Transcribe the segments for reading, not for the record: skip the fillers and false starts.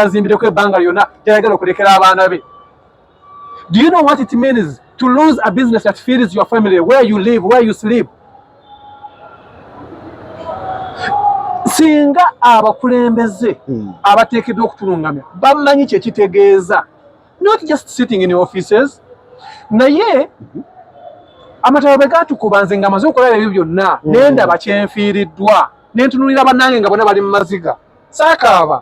azimbireko ebbanga lyonna tayagala okulekera abaana be. Do you know what it means to lose a business that feeds your family, where you live, where you sleep? Singa abakulembeze abateekeddwa okutulungamya bamanyi kye kitegeeza, not just sitting in offices. Naye amataba bwe gatukuba nze nga maze okulaba ebyo byonna nendaba kyenfiiriddwa nentunulira bannange nga bonna bali mu maziga saakaaba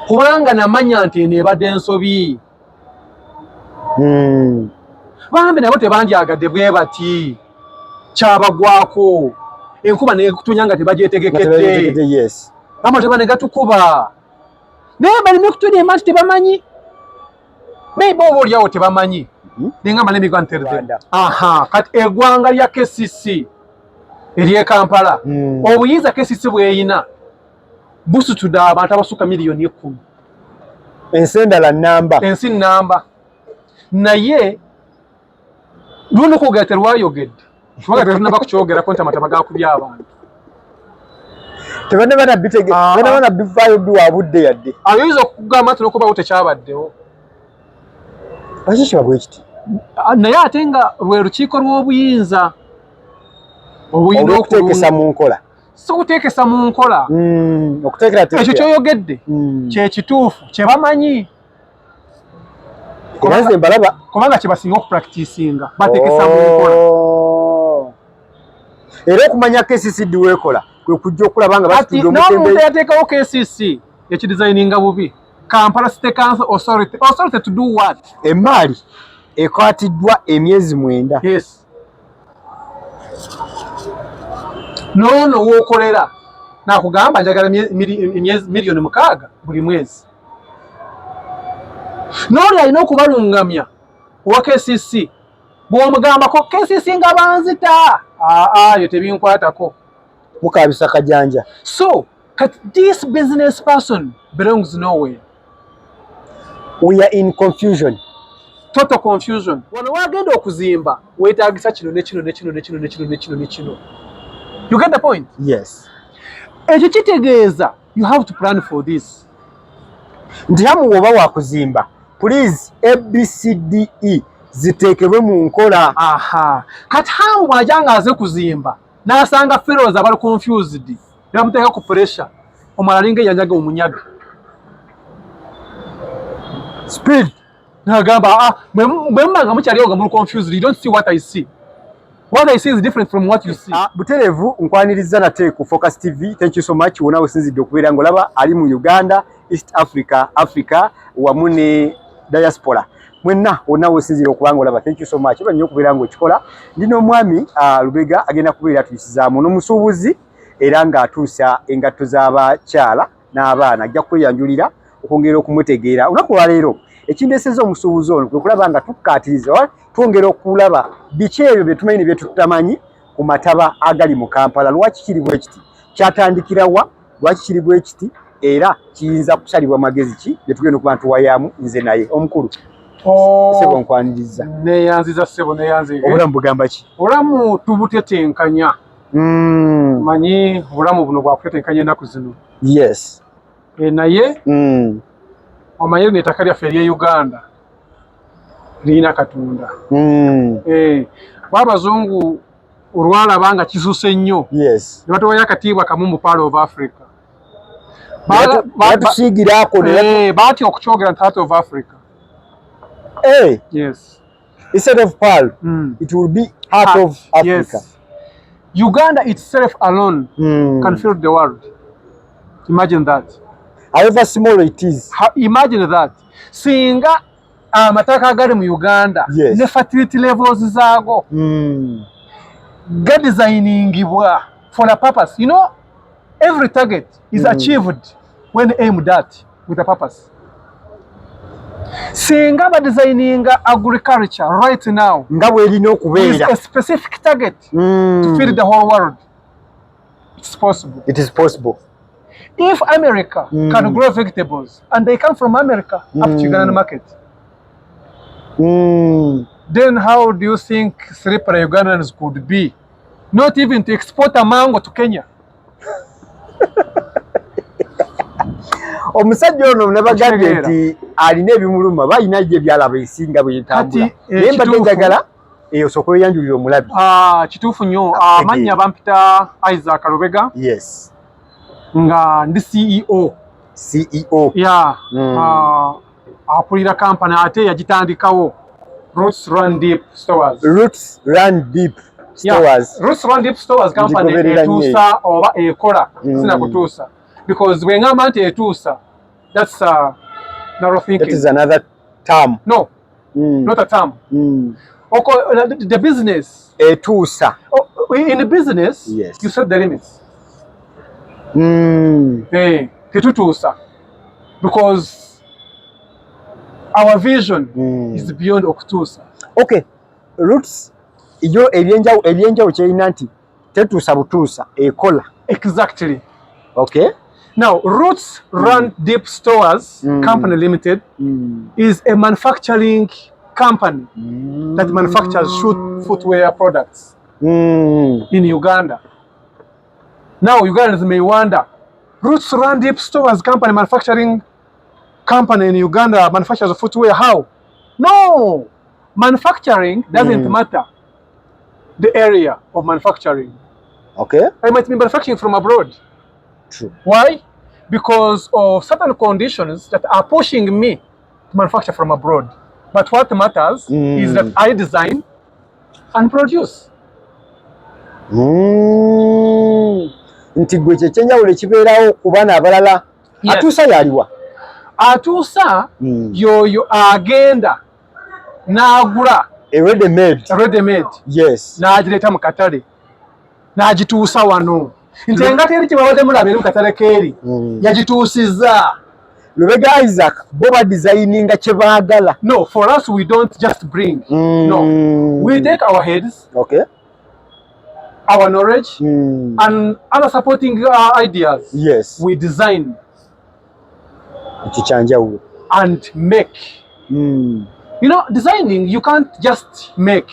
kubanga namanya nti eno ebadde ensobi. Bambi nabo tebandyagadde bwe bati kyabagwako enkuba nekutonya nga tebagyetegekedde. Amataba ne gatukuba naye balina okutulyema nti tebamanyi. Maybe oba oliawo tebamanyi nengamba nemiganterde. Kati eggwanga lya KCC ery'e Kampala obuyiza KCC bweyina busutudde abantu abasukka miliyoni 10. Ensi endala nnamba. Ensi nnamba. Naye luno kwogera terwayogedde kubanga tetunaba kukyogerako nti amataba gakubya abantu. Tebanabana bivaayo biwaabudde yadde. Ayinza okugamba nti nokubawo tekyabaddewo. Lwaki kiba bwe kiti? Naye ate nga lwe lukiiko lw'obuyinza obuyina okuteekesa mu nkola. So kuteekesa mu nkola. Ekyo kyoyogedde kye kituufu kye bamanyi. Kubanga kye basinga okupracticinga bateekesa mu nkola. Era okumanya KCC weekola kwe kujja okulaba nga basitudde omutembe. N'omuntu yateekawo KCC ekidesigninga bubi. Kampala City Council Authority. Authority to do what? Emmaali ekwatiddwa emyezi 9. Yes. Nono w'okolera nakugamba njagala miliyoni 6 buli mwezi. N'oli alina okubalungamya owa KCC bw'omugambako KCC nga banzita yo tebinkwatako mukabisa kajanja. So this business person belongs nowhere. We are in confusion. Total confusion. Wano wagenda okuzimba weetaagisa kino nekino nekino nekino nekino nekino nekino. You get the point? Yes. Ekyo kitegeeza you have to plan for this. Nti hamu woba wakuzimba please ABCDE ziteekebwe mu nkola. Kati hamu bw'ajanga aze kuzimba n'asanga fellows abali confused bamuteeka ku pressure omala alinga eyanyaga omunyaga. Speed. Nagamba bwe mumanga mukyaliwo nga muli confused, you don't see what I see. What I see is different from what you see. Buterevu nkwaniriza nate ku Focus TV. Thank you so much. Wona osinzidde okubeera ngolaba ali mu Uganda, East Africa wamu ne diaspora. Mwenna wona osinzidde okubanga olaba. Thank you so much. Banyo okubeera ngo kikola. Ndino omwami Lubega agenda kubeera tuyisizaamu n'omusuubuzi era nga atuusa engatto z'abakyala n'abaana ajja kweyanjulira okwongera okumutegeera. Olunaku lwa leero ekindeeseza omusuubuzi ono kwe kulaba nga tukkaatiriza twongera okulaba biki ebyo bye tumanyi ne bye tutamanyi ku mataba agali mu Kampala. Lwaki kiri bwe kiti? Kyatandikira wa? Lwaki kiri bwe kiti? Era kiyinza kusalibwa magezi ki bye tugenda okuba ntuwayaamu nze naye omukulu. Sebo nkwaniriza. Neyanziza sebo neyanziga. Obulamu bugamba ki? Obulamu tubutetenkanya. Manyi obulamu buno bwa kutetenkanya ennaku zino. Yes. Naye omanyi n'ettaka lyaffe ery'e Uganda lirina Katonda. Abazungu olwalaba nga kisuuse nnyo ne batuwayo akatiibwa kamu mu Part of Africa. Baatya okukyogera nti Heart of Africa. Yes. Instead of Pearl, it will be Heart of Africa. Yes. Uganda itself alone can fill the world. Imagine that. However small it is. Imagine that. Singa amataka agali mu Uganda ne fertility levels zaago ga designingibwa for a purpose. You know, every target is achieved when aimed at with a purpose. Singa ba designing agriculture right now nga bwelina okubeera a specific target to feed the whole world. It's possible. It is possible. If America can grow vegetables and they come from America up to Ugandan market, then how do you think slippery Ugandans could be? Not even to export a mango to Kenya. omusajja ono nabagambye nti alina ebimuluma balina gye byalaba esinga bwe yentambula naye mbadde njagala osooka weyanjulira omulabi. Kituufu nnyo. Amannya bampita Isaac Lubega. Yes. Nga ndi CEO. Yeah. Akulira kampani ate yagitandikawo Roots Run Deep Stores. Roots Run Deep Stores. Yeah. Roots Run Deep Stores company etuusa oba ekola sina kutuusa. Because when I'm anti-etusa, that's narrow thinking. That is another term. No, not a term. Okay, the business. Etusa. In the business, yes. You set the limits. Tetutusa. Because our vision is beyond okutusa. Okay, Roots, iyo ebyenjawo kyerina nti tetusa butusa ekola. Exactly. Okay. Now, Roots Run Deep Stores Company Limited is a manufacturing company that manufactures footwear products in Uganda. Now, Ugandans may wonder, Roots Run Deep Stores Company manufacturing company in Uganda manufactures footwear. How? No! Manufacturing doesn't matter the area of manufacturing. Okay. I might be manufacturing from abroad. True. Why? Because of certain conditions that are pushing me to manufacture from abroad. But what matters is that I design and produce. Nti gwe kyekyenjawulo ekibeerawo ku baana abalala. Atuusa yaliwa? Atuusa yoyo agenda n'agula ready made. Yes. N'agireeta mu katale n'agituusa wano. Nti engata eri kyebabadde mulaba eri mu katale keeri yagituusizza. Lubega Isaac bo badesigninga kye baagala. No, for us we don't just bring. No, we take our heads, okay, our knowledge and other supporting ideas. Yes, we design and make. You know, designing, you can't just make.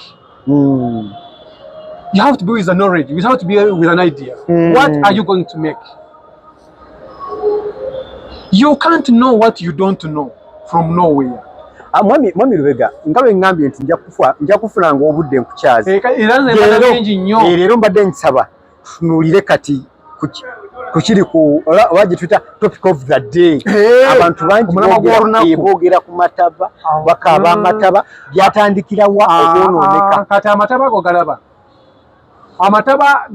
You have to be with a knowledge. You have to be with an idea. What are you going to make? You can't know what you don't know from nowhere. Mwami Lubega, ngabe ngambye nti nja kufunanga obudde nkukyazi. Leero mbadde nsaba tunuulire kati kukiri ku oba Twitter topic of the day. Abantu bangi boogera ku mataba, bakaba amataba byatandikira wa okwonooneka. Kati amataba go galaba. Amataba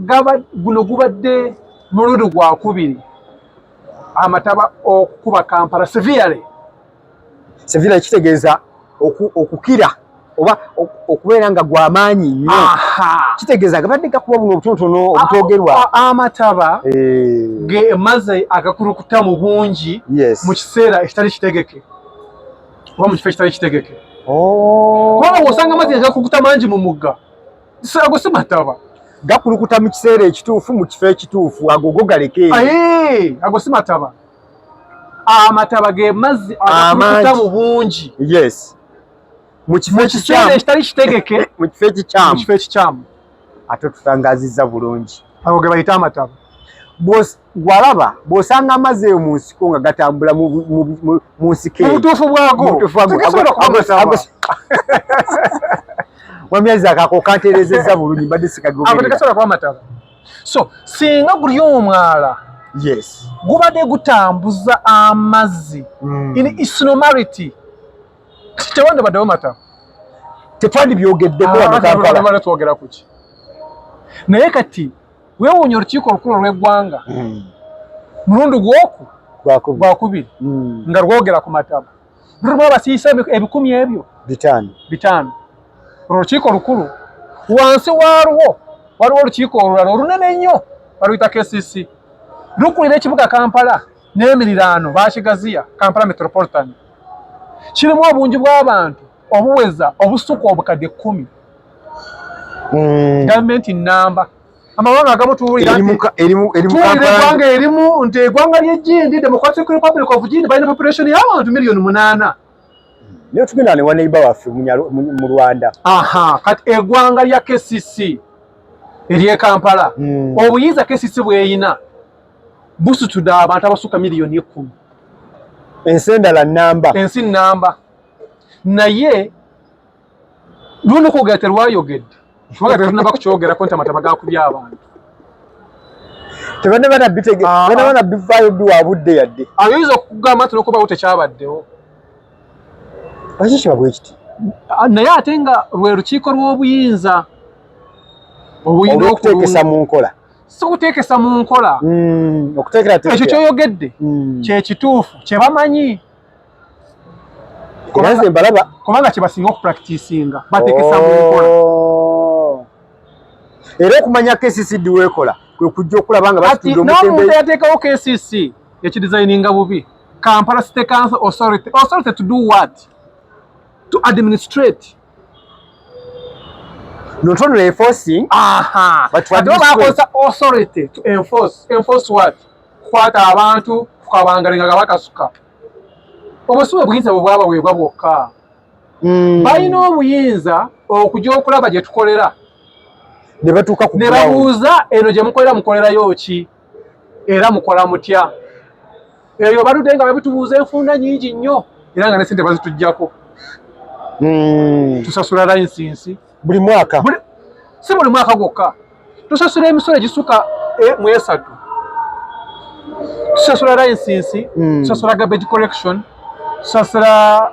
guno gubadde muludu gwa kubiri. Amataba okuba Kampala severely kitegeeza okukira oba okubeera nga gw'amaanyi nnyo. Kitegeeza gabadde gakuba buno obutonotono obutoogerwa. Amataba ge maze agakulukuta mu bungi mu kiseera ekitali kitegeke oba mu kifo ekitali kitegeke. Kubanga bw'osanga amazzi agakulukuta mangi mu mugga ago si mataba. Gakulukuta mu kiseera ekituufu mu kifo ekituufu ago galeke. Ago si mataba. Amataba ge mazzi agakulukuta mu bungi. Yes. Mu kifo ekitali kitegeke mu kifo ekikyamu. Mu kifo ekikyamu. Ate tutangazizza bulungi. Ago ge bayita amataba. Walaba bw'osanga amazzi eyo mu nsiko nga gatambula mu nsiko eyo. Obutuufu bwago. Mwamyazi akako kanteerezezza bulungi mbadde sikagoberera. Tegasobola kuba mataba. So singa guli omwala gubadde gutambuza amazzi in its normality, tewande baddewo mataba. Tetwandibyogeddeko wano Kampala. Twogera ku ki? Naye kati weewuunya olukiiko olukulu lw'eggwanga mulundi gwakubiri nga lwogera ku mataba. Lulimu abasiisa 10,000 ebyo 5. Olukiiko lukulu wansi waliwo olukiiko olulala olunene ennyo baluyita KCC lukulira ekibuga Kampala n'emiriraano bakigaziya Kampala Metropolitan. Kirimu obungi bw'abantu obuweza obusuku obukadde 10. Gavumenti nnamba amawanga agamu tuwulira eggwanga erimu nti eggwanga ly'Egindi Democratic Republic of Guinea balina population y'abantu 8,000,000. Leo tugenda ne waneiba waffe mu Rwanda. Kati eggwanga lya KCC ery'e Kampala obuyiza KCC bweyina busutudde abantu abasukka 10,000,000. ensendala namba ensi namba naye luno kwogera terwayogedde kubanga tetunaba kukyogerako nti amataba gakubya abantu tebane bana bivaayo biwabudde yadde ayinza okugamba nti nokubawo tekyabaddewo lwaki kiba bwe kiti naye ate nga lwe lukiiko lw'obuyinza okuteekesa mu nkola si kuteekesa mu nkola ekyo kyoyogedde kyekituufu kye bamanyi kubanga kye basinga okuprakitisinga bateekesa mu nkola era okumanya KCCD weekola kwe kujja okulaba nga batudde omuntu yateekawo KCC yakidesigninga bubi Kampala City Council Authority to do what? To administrate. Not only enforcing, but to administrate. Authority to enforce. Enforce what? Kwata abantu kukabangalinga bakasuka. Obusuwe bwinza bwaba bwebwa bwokka. Balina obuyinza okujja okulaba gye tukolera. Ne batuuka ku ne babuuza eno gye mukolera mukolerayo ki era mukola mutya eyo baludde nga babitubuuza enfunda nyingi nnyo era nga ne ssente bazitujjako tusasula licensi buli mwaka si buli mwaka gwokka tusasula emisolo egisuka mu esatu tusasula licensi tusasula garbage collection tusasula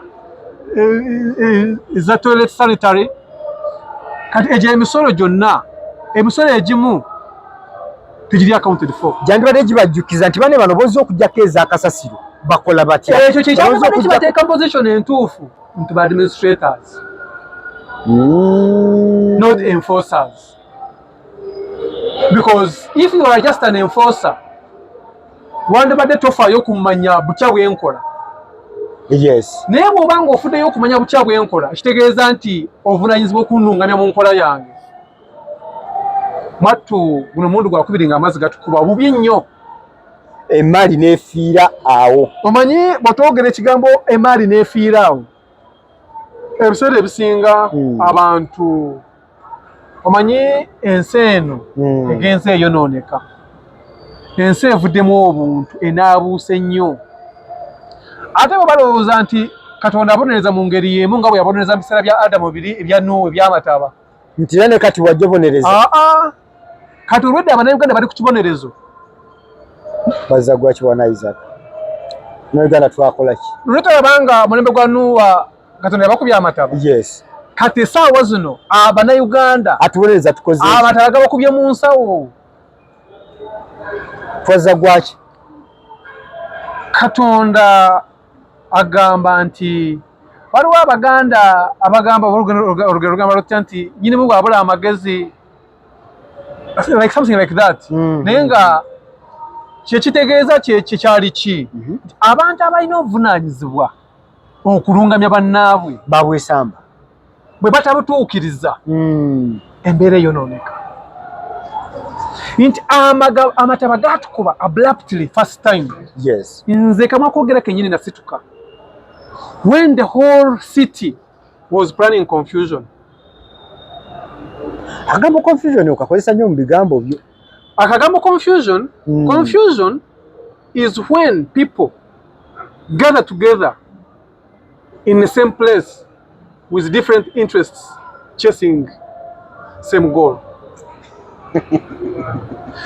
za toilet sanitary kati egyo emisolo gyonna emisolo egimu tegiri accounted for jandibadde gibajjukiza nti bano bozza okugjako ez'akasasiro bakola batya ekyo kyekyabadde kibateeka position entuufu nti ba administrators not enforcers because if you are just an enforcer wandibadde tofaayo kumanya bukya bwenkola yes naye bw'obanga ofuddeyo okumanya bukya bwenkola kitegeeza nti ovunaanyizibwa okunnungamya mu nkola yange mwattu guno mundu gwakubiri nga amazzi gatukuba bubi nnyo emaali neefiira awo omanyi bw'otwogera ekigambo emaali neefiira awo ebiseera ebisinga abantu omanyi ensi eno egenzi eyonooneka ensi evuddemu obuntu enaabuuse nnyo ate bwe balowooza nti Katonda abonereza mu ngeri y'emu nga bwe yabonereza mu biseera bya Adamu biri ebya Nuhu ebyamataba nti era ne kati wajja bonereza kati olwedde Abannayuganda bali ku kibonerezo bazza gwaki wana Isaac Uganda twakola ki lwetalabanga mulembe gwa Nuhu Katonda yabakubya amataba yes kati essaawa zino Abannayuganda atubonereza tukoze amataba gabakubye mu nsawo twazza gwaki Katonda agamba nti waliwo Abaganda abagamba olugero lugamba lutya nti nyinimu bwabula amagezi like something like that naye nga kyekitegeeza kyekyali ki abantu abalina obuvunaanyizibwa okulungamya bannaabwe babwesamba bwe batabutuukiriza embeera eyonooneka nti amataba gatukuba abruptly first time yes nze kamwa kwogera kenyini nasituka when the whole city was planning confusion agambo confusion okakozesa nnyo mu bigambo byo akagambo confusion confusion is when people gather together in the same place with different interests chasing same goal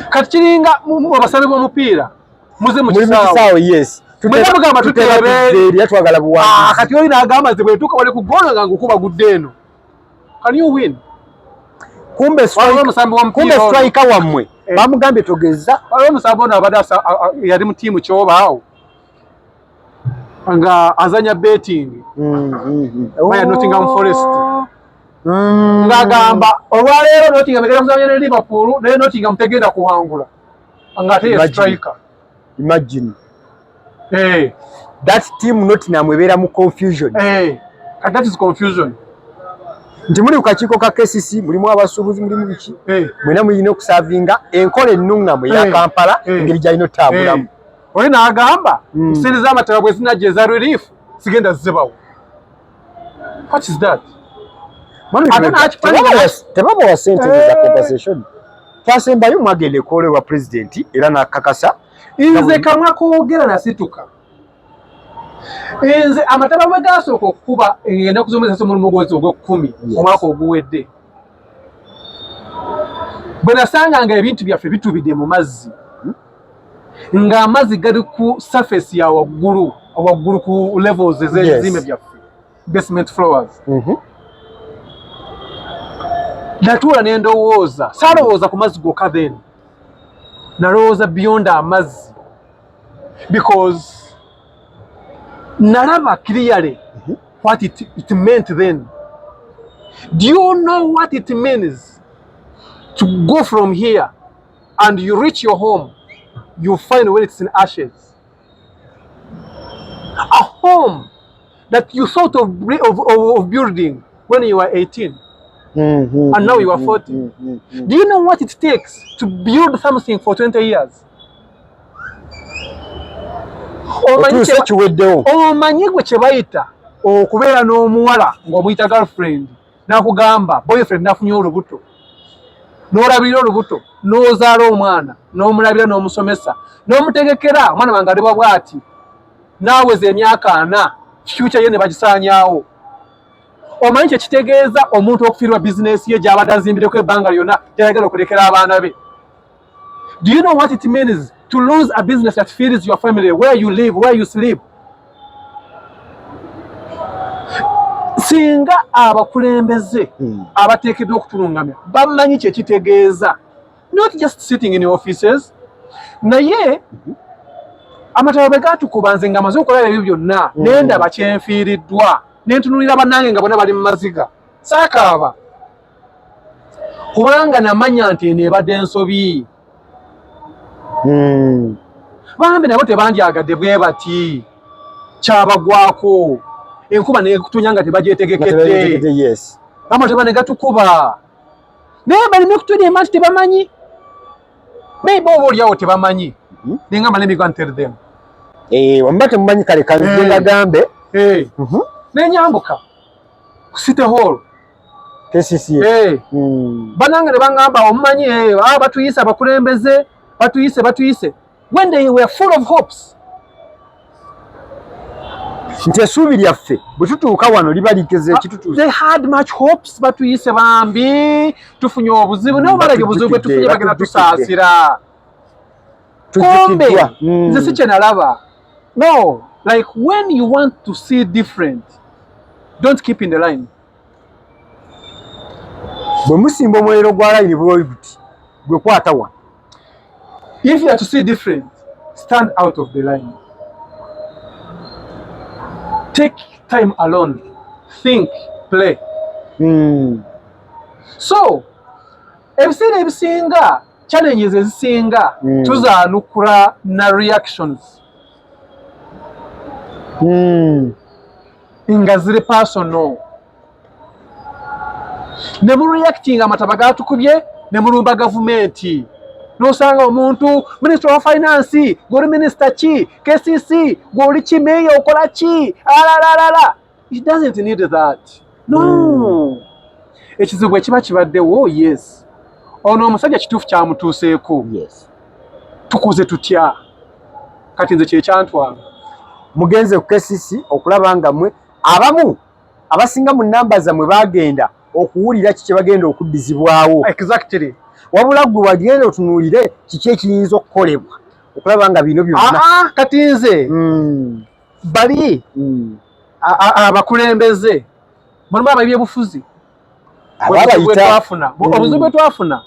kati kiringa abasabi b'omupiira muze mu kisaawe yes mugamba tuteebe twagala buwanguzi kati oli n'agamba nze bwetuuka wali ku goolo nga ngukuba gudde eno can you win kumbe striker wammwe bamugambye togeza waliwo omusambi ono abadde yali mu tiimu kyobaawo nga azanya betting ya Nottingham Forest ng'agamba olwaleero Nottingham egenda kuzanya ne Liverpool naye Nottingham tegenda kuwangula nga ate ye striker imagine that team Nottingham ebeera mu confusion and that is confusion nti muli ku kakiiko ka KCC mulimu abasuubuzi mulimu biki mwena mulina okusavinga enkola ennuŋŋamu eya Kampala engeri gy'alina otambulamu oli n'agamba sente z'amataba bwe zinajja eza relief sigenda zibawo what is that tebabawa sente za compensation twasembayo mwagenda ekoola ewa pulezidenti era n'akakasa nze kamwa koogera nasituka Nze amataba bwe gasooka okukuba ennaku z'omwezi mu mwezi ogw'ekkumi omwaka oguwedde, bwe nasanganga ebintu byaffe bitubidde mu mazzi, ng'amazzi gali ku surface ya waggulu ku levels ez'ebizimbe byaffe, basement floors. Natuula ne ndowooza, saalowooza ku mazzi gokka then, nalowooza beyond amazzi, because nalaba clearly what it meant then. Do you know what it means to go from here and you reach your home, you find when it's in ashes? A home that you thought of building when you were 18 and now you are 40. Do you know what it takes to build something for 20 years? Omanyi gwe kye bayita okubeera n'omuwala ng'omuyita girlfriend n'akugamba boyfriend n'afunye olubuto, n'olabirira olubuto, n'ozaala omwana, n'omulabira n'omusomesa, n'omutegekera omwana wange alibwa bw'ati, n'aweza emyaka 4, future ye ne bagisaanyaawo. Omanyi kye kitegeeza omuntu okufiirwa bizinesi ye gy'abadde azimbireko ebbanga lyonna gy'ayagala okulekera abaana be? Do you know what it means to lose a business that feeds your family, where you live, where you sleep? Singa abakulembeze abateekeddwa okutulungamya bamanyi kye kitegeeza, not just sitting in offices. Naye amataba bwe gatukuba nze nga maze okulaba ebyo byonna nendaba kyenfiiriddwa, nentunulira bannange nga bonna bali mu maziga, saakaaba kubanga namanya nti eno ebadde ensobi. Bambi nabo tebandyagadde bwe bati, kyabagwako enkuba nekutonya nga tebagyetegekedde. Amataba ne gatukuba naye balina okutulyema nti tebamanyi, maybe oba oliawo tebamanyi, nengamba let me go and tell them. Wamba temumanyi kale kanze bagambe. Nenyambuka ku City Hall KCC. Banange ne bangamba omumanyi batuyise abakulembeze, batuyise when they were full of hopes. Nti essuubi lyaffe bwe tutuuka wano liba likeze ekitutuusa. They had much hopes, batuyise bambi tufunye obuzibu, naye balabye obuzibu bwe tufunye bagenda tusaasira. Kombe nze si kye nalaba. No, like when you want to see different, don't keep in the line. Bwe musimba omwero gwa line bwe buti gwe kwata wa. If you are to see different, stand out of the line. Take time alone. Think, play. So, ebisinga challenges ezisinga tuzaanukula na reactions. Nga ziri personal. Ne mu reacting amataba gatukubye ne mulumba gavumenti. Nosanga omuntu Minister of Finance, gori Minister ki, KCC, gori ki mayor okola ki, alalala. It doesn't need that. No. Ekizibu ekiba kibaddewo, yes. Ono omusajja kituufu kyamutuuseeko. Yes. Tukuze tutya. Kati nze kye kyantwala. Mugenze ku KCC okulaba nga mwe abamu abasinga mu namba zammwe bagenda okuwulira kiki bagenda okuddizibwawo. Exactly. Wabula gwe wagenda otunuulire kiki ekiyinza okukolebwa okulaba nga bino byonna. Kati nze bali abakulembeze mulimu ab'ebyobufuzi obuzibu bwe twafuna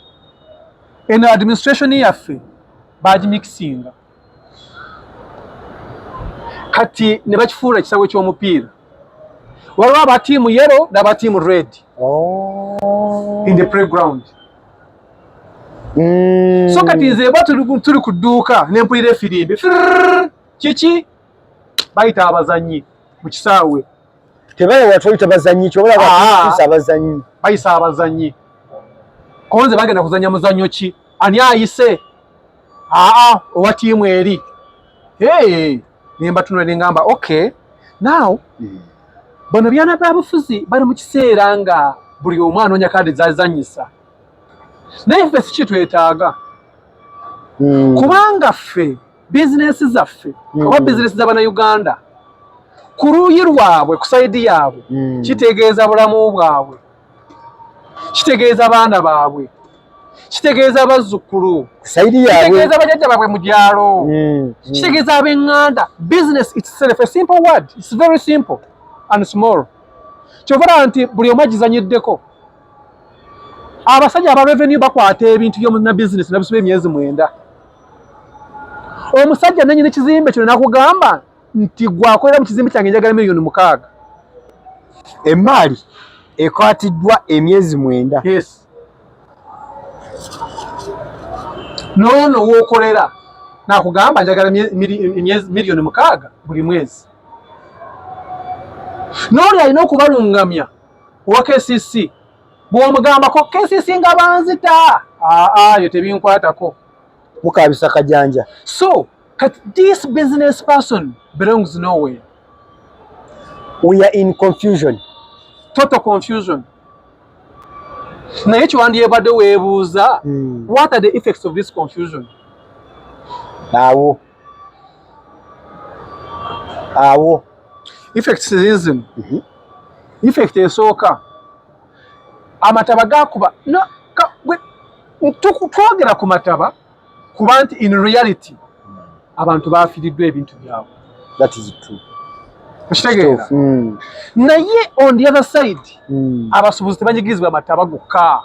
eno administration yaffe bagimixinga kati ne bakifuula ekisaawe ky'omupiira. Waliwo aba tiimu yellow n'aba tiimu red in the playground. So kati nze bwa tuli ku dduuka ne mpulira efirimbi kiki bayita abazannyi mu kisaawe. Tebaye watuyita bazannyi kyobola bakuyisa abazannyi. Bayisa abazannyi. Konze bagenda kuzannya muzannyo ki? Ani ayise? Owa tiimu eri. Nemba tunula ne ngamba okay now bano byana byabufuzi bali mu kiseera nga buli omu anoonya kadi zazannyisa. Naye ffe si kitwetaaga kubanga ffe bizinesi zaffe oba bizinesi z'Abannayuganda ku luuyi lwabwe ku sayidi yaabwe kitegeeza bulamu bwabwe, kitegeeza baana baabwe, kitegeeza bazzukulu, kitegeeza bajjajja baabwe mu byalo, kitegeeza ab'eŋŋanda. Business itself, a simple word, it's very simple and small. Kyovula nti buli omu agizanyiddeko. Abasajja aba revenue bakwata ebintu by'omuna business nabisuba emyezi 9. Omusajja nannyini ekizimbe kino nakugamba nti gwakolera mu kizimbe kyange njagala miliyoni 6. Emmaali ekwatiddwa emyezi 9. Yes. Noono w'okolera nakugamba njagala miliyoni 6 buli mwezi. N'oli alina okubalungamya owa KCC bw'omugambako KCC nga banzita yo tebinkwatako mukabisa kajanja. So this business person belongs nowhere. We are in confusion, total confusion. Naye kyewandiyebadde weebuuza, what are the effects of this confusion? Awo effects reason. Effect esooka amataba gakuba twogera ku mataba kuba nti in reality abantu bafiiriddwa ebintu byabwe. That is true. Okitegeera? Naye on the other side abasuubuzi tebanyigirizibwa amataba gokka.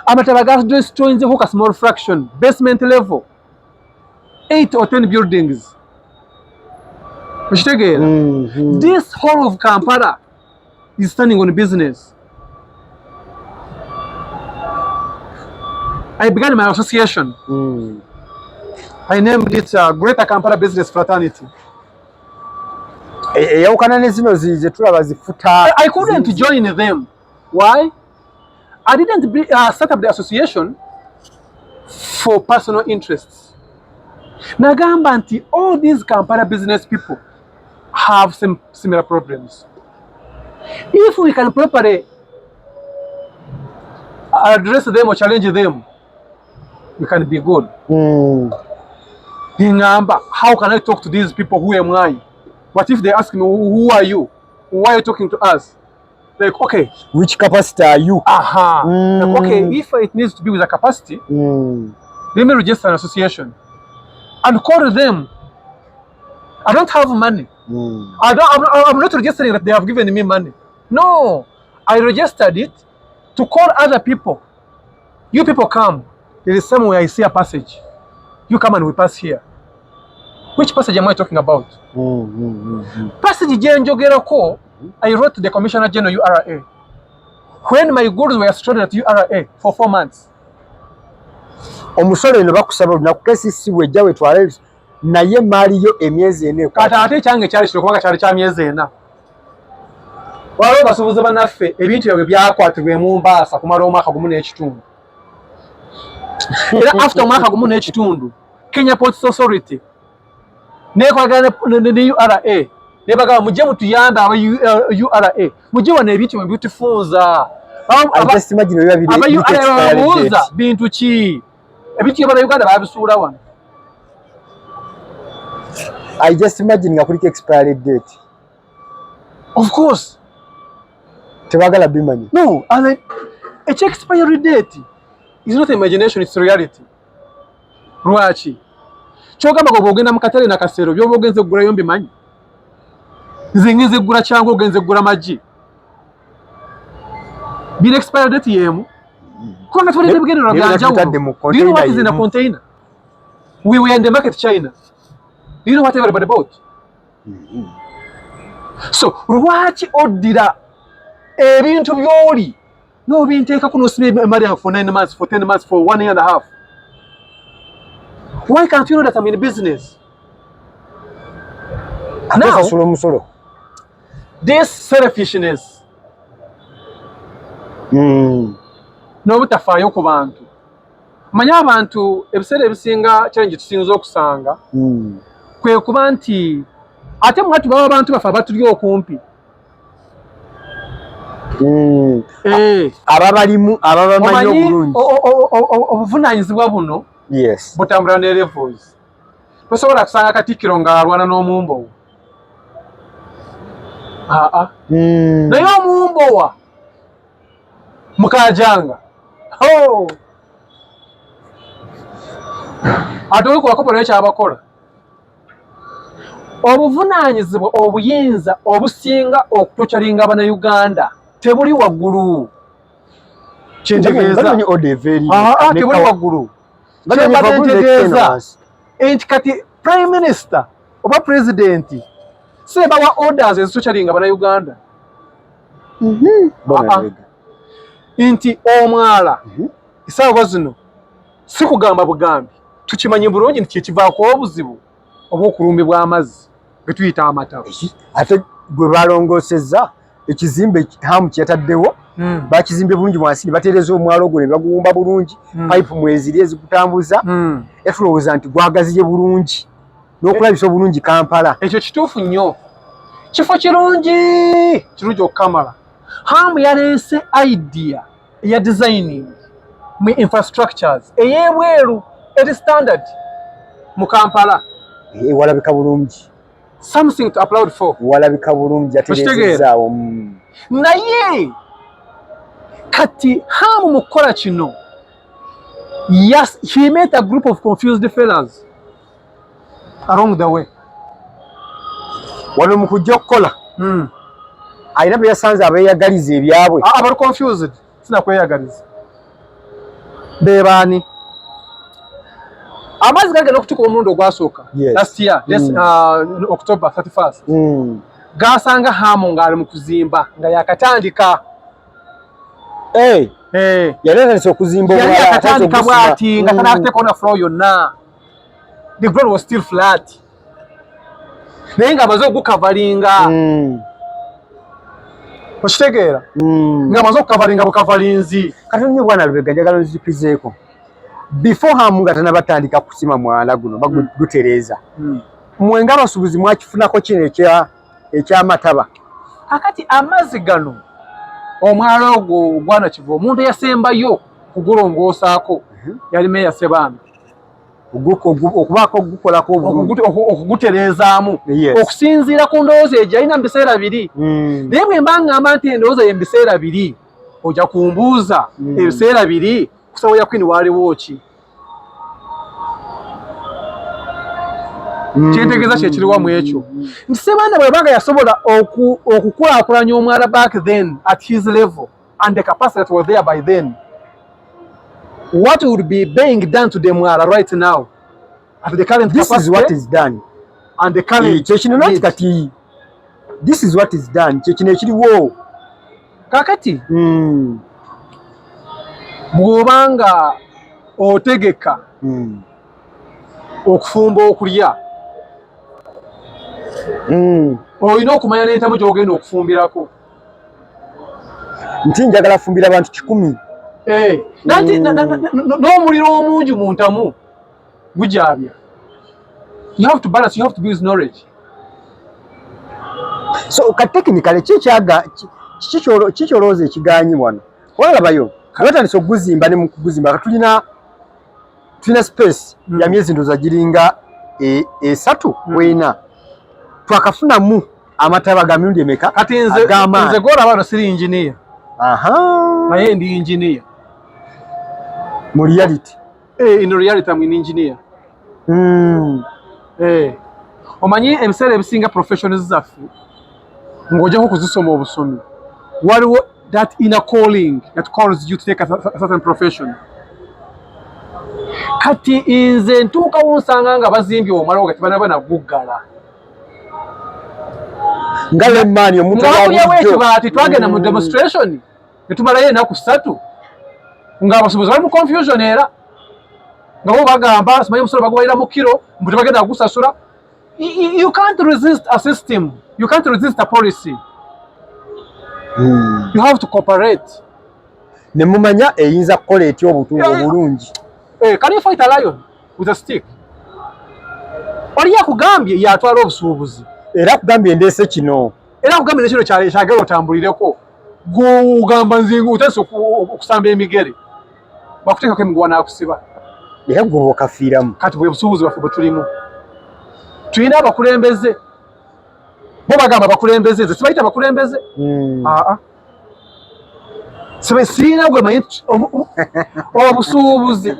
Amataba gasitoyinzeho ka small fraction, basement level, 8 or 10 buildings. Okitegeera? This whole of Kampala is standing on business. I began my association. I named it Greater Kampala Business Fraternity. I couldn't join them. Why? I didn't set up the association for personal interests. Nagamba nti all these Kampala business people have some similar problems. If we can properly address them or challenge them, we can be good. How can I talk to these people? Who am I? What if they ask me, who are you? Why are you talking to us? Like, okay. Which capacity are you? Like, okay, if it needs to be with a capacity, let me register an association and call them. I don't have money. I'm not registering that they have given me money. No, I registered it to call other people. You people come. There is somewhere I see a passage. You come and we pass here. Which passage am I talking about? Passage Jenjogerako, I wrote to the Commissioner General URA. When my goods were stored at URA for 4 months. Omusolo eno bakusaba na KCC wejja wetwale naye maliyo emyezi 4. Kata ate kyange kyali kiro kubanga kyali kya myezi 4. Waliwo basuubuzi bannaffe ebintu byabwe byakwatibwa mu Mbaasa kumala omwaka gumu n'ekitundu. Era after omwaka gumu n'ekitundu, Kenya Ports Authority nekwagana ne URA nebagamba mujje mutuyambe aba URA mujje wana ebintu by'otufunza. I just imagine we have bintu ki ebintu by'abana Uganda babisuula wano. I just imagine nga kuliko expiry date. Of course. Tebagala bimanyi. No, and a check expiry date is not imagination, it's reality. Lwaki? Kyogamba go bogenda mu katale na kasero byo bogenze kugula yombi manyi. Zingize kugula kyangu ogenze kugula maji. Bin expiry date yemu. Kwa ngatwali tebigendo byanja. Do you know what is in a container? We were in the market China. Do you know what everybody bought? So, lwaki oddira ebintu byoli no binteeka kuno sibe mali for 9 months, for 10 months, for 1 year and a half? Why can't you know that I'm in business? Now, this selfishness no butafaayo ku bantu. Manya abantu ebiseera ebisinga challenge tusinza okusanga kwe kuba nti ate mwatu baba abantu bafa batuli okumpi. Ababalimu ababamanyi obulungi obuvunaanyizibwa buno yes butambula ne levels. Tosobola kusanga Katikkiro ng'alwana n'omumbowa. naye omumbowa mukajanga ate olikubakopa naye kyabakola obuvunaanyizibwa obuyinza obusinga okutokyalinga Bannayuganda tebuli waggulu kyentegeeza tebuli waggulu kyembadde ntegeeza nti kati prime minister oba president sebawa orders ezitokyalinga Bannayuganda nti omwala esaawa zino si kugamba bugambi tukimanyi bulungi nti kyekivaako obuzibu obw'okulumbibwa amazzi ge tuyita amataba ate gwe balongosezza ekizimbe hamu kyetaddewo bakizimbye bulungi wansi ne bateereza omwalo ogwo ne baguwumba bulungi pipe mweziri ezikutambuza tulowooza nti gwagaziye bulungi n'okulabisa obulungi Kampala. Ekyo kituufu nnyo, kifo kirungi okukamala. Hamu yaleese idea ya designing mu infrastructures ey'ebweru eri standard mu Kampala. Walabika bulungi. Something to applaud for. Walabika bulungi atereezezaawo. Naye kati Hamu mu kukola kino, yes, he met a group of confused fellas along the way. Wano mu kujja okukola alina bye yasanze abeeyagaliza ebyabwe. Abali confused sinakweyagaliza. Bebaani amazzi gagenda okutuuka omulundi ogwasooka last year, October 31st. Gasanga Hamu ng'ali mu kuzimba nga yakatandika. Yaleetandise okuzimba omwala yakatandika bw'ati nga tanaateeka na floor yonna. The ground was still flat. Naye ng'amaze okukavalinga. Okitegeera? Ng'amaze okukavalinga bukavalinzi. Kati nnyo bwana Lubega njagala nzikizeeko. Before Hamu nga tanabatandika kusima mwala guno bagutereeza. Mmwe ng'abasuubuzi mwakifunako kino eky'amataba. Kakati amazzi gano omwala ogwo gwana kiva omuntu eyasembayo kugulongoosaako yali Meeya Ssebaana. Okubaako okugukolako okugutereezaamu okusinziira ku ndowooza egyo alina mu biseera biri. Naye bwe mba ngamba nti endowooza ye mu biseera biri ojja kumbuuza ebiseera biri kusawo ya Queen waaliwo ki? Kyentegeeza kye kiri wamu ekyo. Nti Ssebaana bw'ebanga yasobola okukulaakulanya omwala back then at his level and the capacity that was there by then, what would be being done to the mwala right now at the current this capacity? Is what is done and the current kati this is what is done kyekino ekiriwo kakati. Bw'obanga otegeka okufumba okulya olina okumanya n'entamu gy'ogenda okufumbirako. Nti njagala fumbira abantu 100. N'omuliro omungi mu ntamu gujaabya. You have to balance, you have to use knowledge. So technically kikyolooza ekiganyi wano walabayo batandise okuguzimba ne mu kuguzimba tulina space ya myezi ndoza giringa 3 wena twakafunamu amataba ga mirundi emeka. Kati nze gora bano siri engineer. Naye ndi engineer mu reality. In reality I'm an engineer. Omanyi ebiseera ebisinga professions zaffe ng'ojjako kuzisoma obusomi waliwo that inner calling that calls you to take a certain profession. Kati nze ntuukawo nsanga nga bazimbye omwala nga tebanaba naguggala. Ngalemani omuntu yabulijjo ekibaati twagenda mu demonstration ne tumalayo ennaku 3 ng'abasuubuzi bali mu confusion era nga bo bagamba simanyi omusolo bagubalira mu kiro mbu tebagenda kugusasula. You can't resist a system. You can't resist a policy. You have to cooperate. Ne mumanya eyinza kukola etyo obutundu obulungi. Can you fight a lion with a stick? Oli yakugambye yatwala obusuubuzi. Era kugambye ndeese kino. Era kugambye kino kyagala otambulireko. Gugamba nzingu utese okusamba emigere. Bakuteekako emiguwa n'akusiba. Era gwe okafiiramu. Kati bwe busuubuzi bwaffe bwe tulimu. Tulina abakulembeze bo bagamba bakulembeze sibaita bakulembeze sebe sina gwe manyi obusuubuzi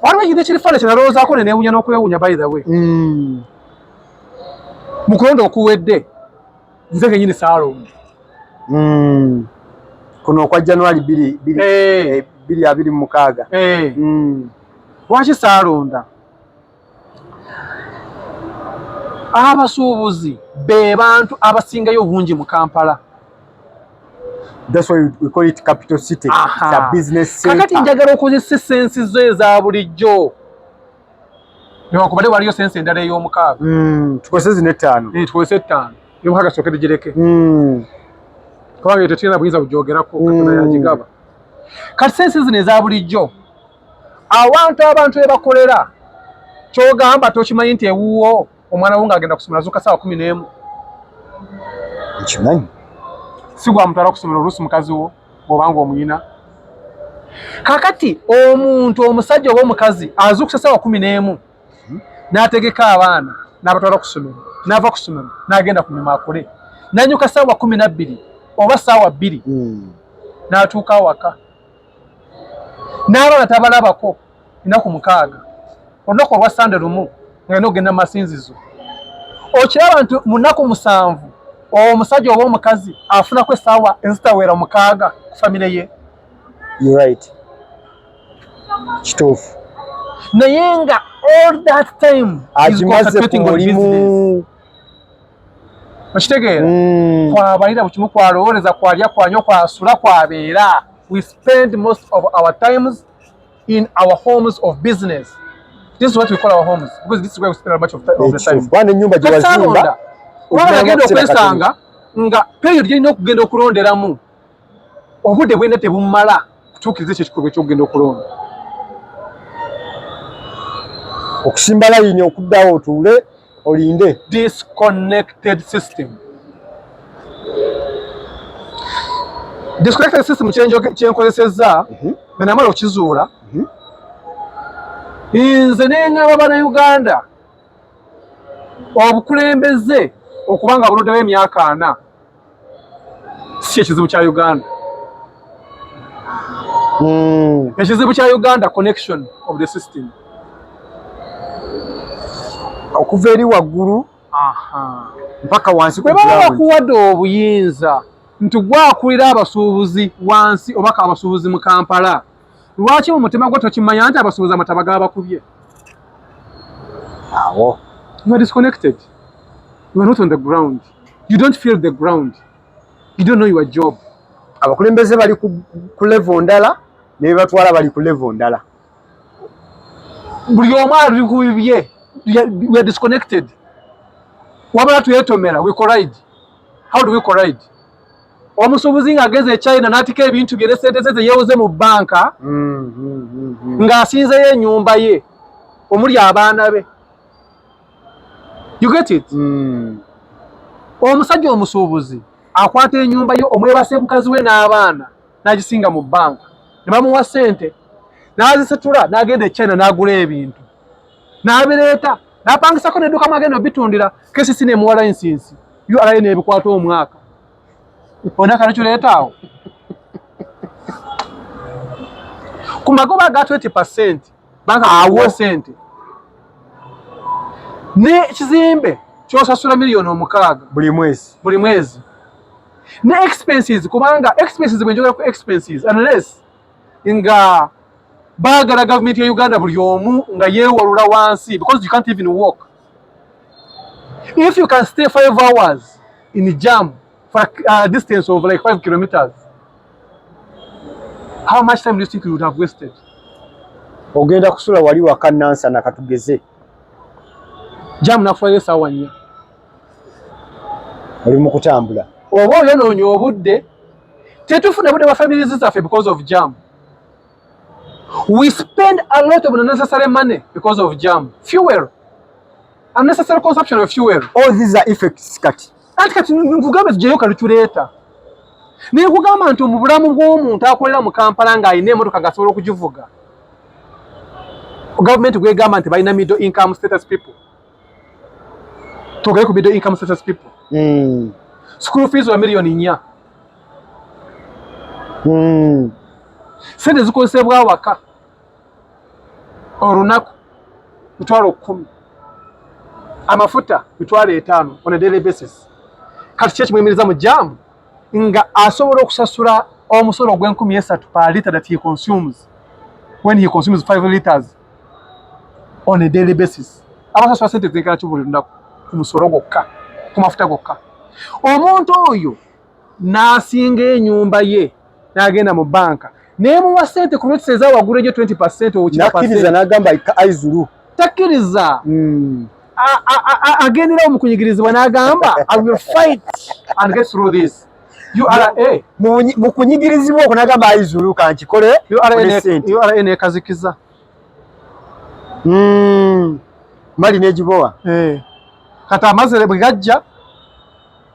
waliwo ekintu ekirifana kinalowoozaako nenewunya n'okwewunya by the way mu kulonda okuwedde nze kenyini saalonda kuno okwa January 2026 lwaki saalonda abasuubuzi be bantu abasingayo obungi mu Kampala. That's why we call it capital city. It's a business center. Kakati njagala okozesa sensi zo eza bulijjo. Newankubadde waliyo sensi endala ey'omukaaga. Tukozese zino 5. Tukozese 5. Ey'omukaaga sooke tugireke. Kubanga tetulina buyinza bugyogerako Katonda yagigaba. Kati sensi zino eza bulijjo. Abantu bebakolera kyogamba tokimanyi nti ewuwo omwana wo ng'agenda kusomera zuuka ssaawa 11. Nkimanyi. Si gwamutwala kusomera oluusi mukazi wo bw'obanga omuyina. Kakati omuntu omusajja oba omukazi azuukusa ssaawa 11 n'ategeka abaana n'abatwala kusomera n'ava kusomera n'agenda ku mirimu akole n'anyuka ssaawa 12 oba ssaawa 2 n'atuuka awaka n'abaana tabalabako ennaku 6 olunaku olwa Sande lumu ng'alina okugenda mu masinzizo. Okiraba nti mu nnaku 7 omusajja oba omukazi afunako essaawa ezitawera 6 ku famire ye. You're right. Kituufu. Naye nga all that time is concentrating on business. Okitegeera? Kwabalira buli kimu kwalowooleza kwalya kwanywa kwasula kwabeera. We spend most of our times in our homes of business. This is what we call our homes because this is where we spend much of the time. Bwana ennyumba gye wazimba agenda okwesanga nga period gy'olina okugenda okulonderamu obudde bwenda tebumala kutuukiriza ekyo ekikolwa ekyokugenda okulonda. Okusimba layini okuddawo otuule olinde. Disconnected system. Disconnected system kyenkozesezza nga namala okizuula nze neŋŋamba Bannayuganda obukulembeze okubanga buluddewo emyaka 4 si ekizibu kya Uganda. Ekizibu kya Uganda connection of the system. Okuva eri waggulu mpaka wansi bwe baba bakuwadde obuyinza nti gwakulira abasuubuzi wansi obaka abasuubuzi mu Kampala, lwaki mu mutima gwo tokimanya nti abasuubuzi amataba gabakubye? Awo. You are disconnected. You are not on the ground. You don't feel the ground. You don't know your job. Abakulembeze bali ku level ndala ne batwala bali ku level ndala. Buli omu ali ku bibye. We are disconnected. Wabala tuyetomera, we collide. How do we collide? Omusuubuzi ng'ageze China n'atika ebintu bye sente ze yeewoze mu banka ng'asinzeyo ennyumba ye omuli abaana be. You get it? Omusajja omusuubuzi akwata ennyumba ye omwebase mukazi we n'abaana n'agisinga mu banka ne bamuwa ssente n'azisetula n'agenda e China n'agula ebintu n'abireeta n'apangisako n'edduka mwagenda obitundira KCC n'emuwa license URA n'ebikwata omwaka. Onaka nakireeta awo ku magoba ga 20% banka awo sente ne kizimbe kyosasula $6,000,000 buli mwezi ne expenses kubanga expenses bwenjogera ku expenses unless nga bagala government ya Uganda buli omu nga yeewalula wansi because you can't even walk. If you can stay 5 hours in jam for a distance of like 5 kilometers, how much time do you think you would have wasted? Ogenda kusula wali waka Nansa na katugeze. Jam na fire sawa 4. Oli mu kutambula. Oba oyonoonya obudde tetufuna budde ba families zaffe because of jam. We spend a lot of unnecessary money because of jam. Fuel. Unnecessary consumption of fuel. All these are effects kati. Anti kati nkugamba tujeyo kalituleeta. Naye nkugamba nti mu bulamu bw'omuntu akolera mu Kampala ng'alina emmotoka gasobola okugivuga. Government gwegamba nti balina middle income status people. Tugere ku middle income status people. School fees wa milioni 4. Sente zikozesebwa waka olunaku mitwalo 10, amafuta mitwalo 5 on a daily basis. Kati kyeki muyimiriza mu jambu nga asobola okusasula omusolo gw'3,000 per litre that he consumes when he consumes 5 liters on a daily basis. Abasasula sente zingana ki buli lunaku ku musolo gwokka, ku mafuta gokka? Omuntu oyo n'asinga ennyumba ye n'agenda mu banka nemuwa sente ku notice ezawagula egyo 20% nakkiriza n'agamba aizulu takkiriza. Agenderawo mu kunyigirizibwa n'agamba I will fight and get through this. URA mu kunyigirizibwa okwo n'agamba aizulu kankikole URA n'ekazikiza mali n'egibowa. Kati amazire bwe gajja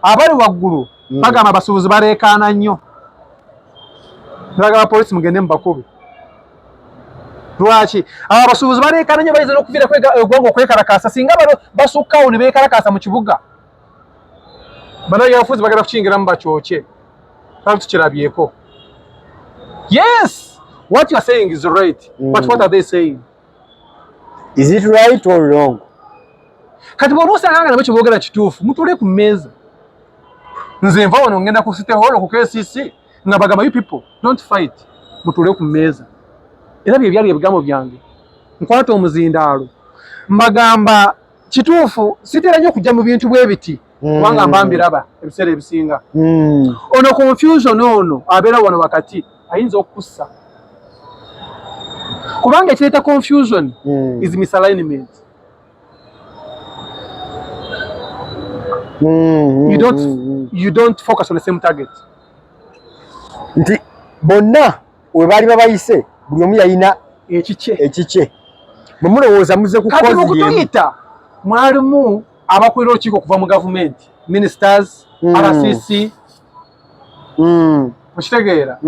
abali waggulu bagamba abasuubuzi baleekaana nnyo, nagamba polisi mugende mubakube. Lwaki abasuubuzi baleekaana nnyo bayinza n'okuviira eggwanga okwekalakaasa singa basukkawo ne beekalakaasa mu kibuga bannabyabufuzi bagenda kukiyingiramu bakyokye. Kale tukirabyeko. Yes, what you are saying is right, but what are they saying? Is it right or wrong? Kati bw'olusanga nabo kyeboogera kituufu mutule ku mmeeza. Nze nva wano ngenda ku City Hall ku KCC nga bagamba you people don't fight, mutule ku mmeeza. Era bye byali ebigambo byange. Nkwata omuzindaalo mbagamba kituufu sitera nnyo kujja mu bintu bwe biti kubanga mbambiraba ebiseera ebisinga. Ono confusion ono abeera wano wakati ayinza okukussa kubanga ekireeta confusion is misalignment. You don't focus on the same target. Nti bonna we baali babayise buli omu yalina ekikye bwe mulowooza muze ku kati mukutuyita mwalimu abakulira olukiiko okuva mu gavumenti ministers RCC mukitegeera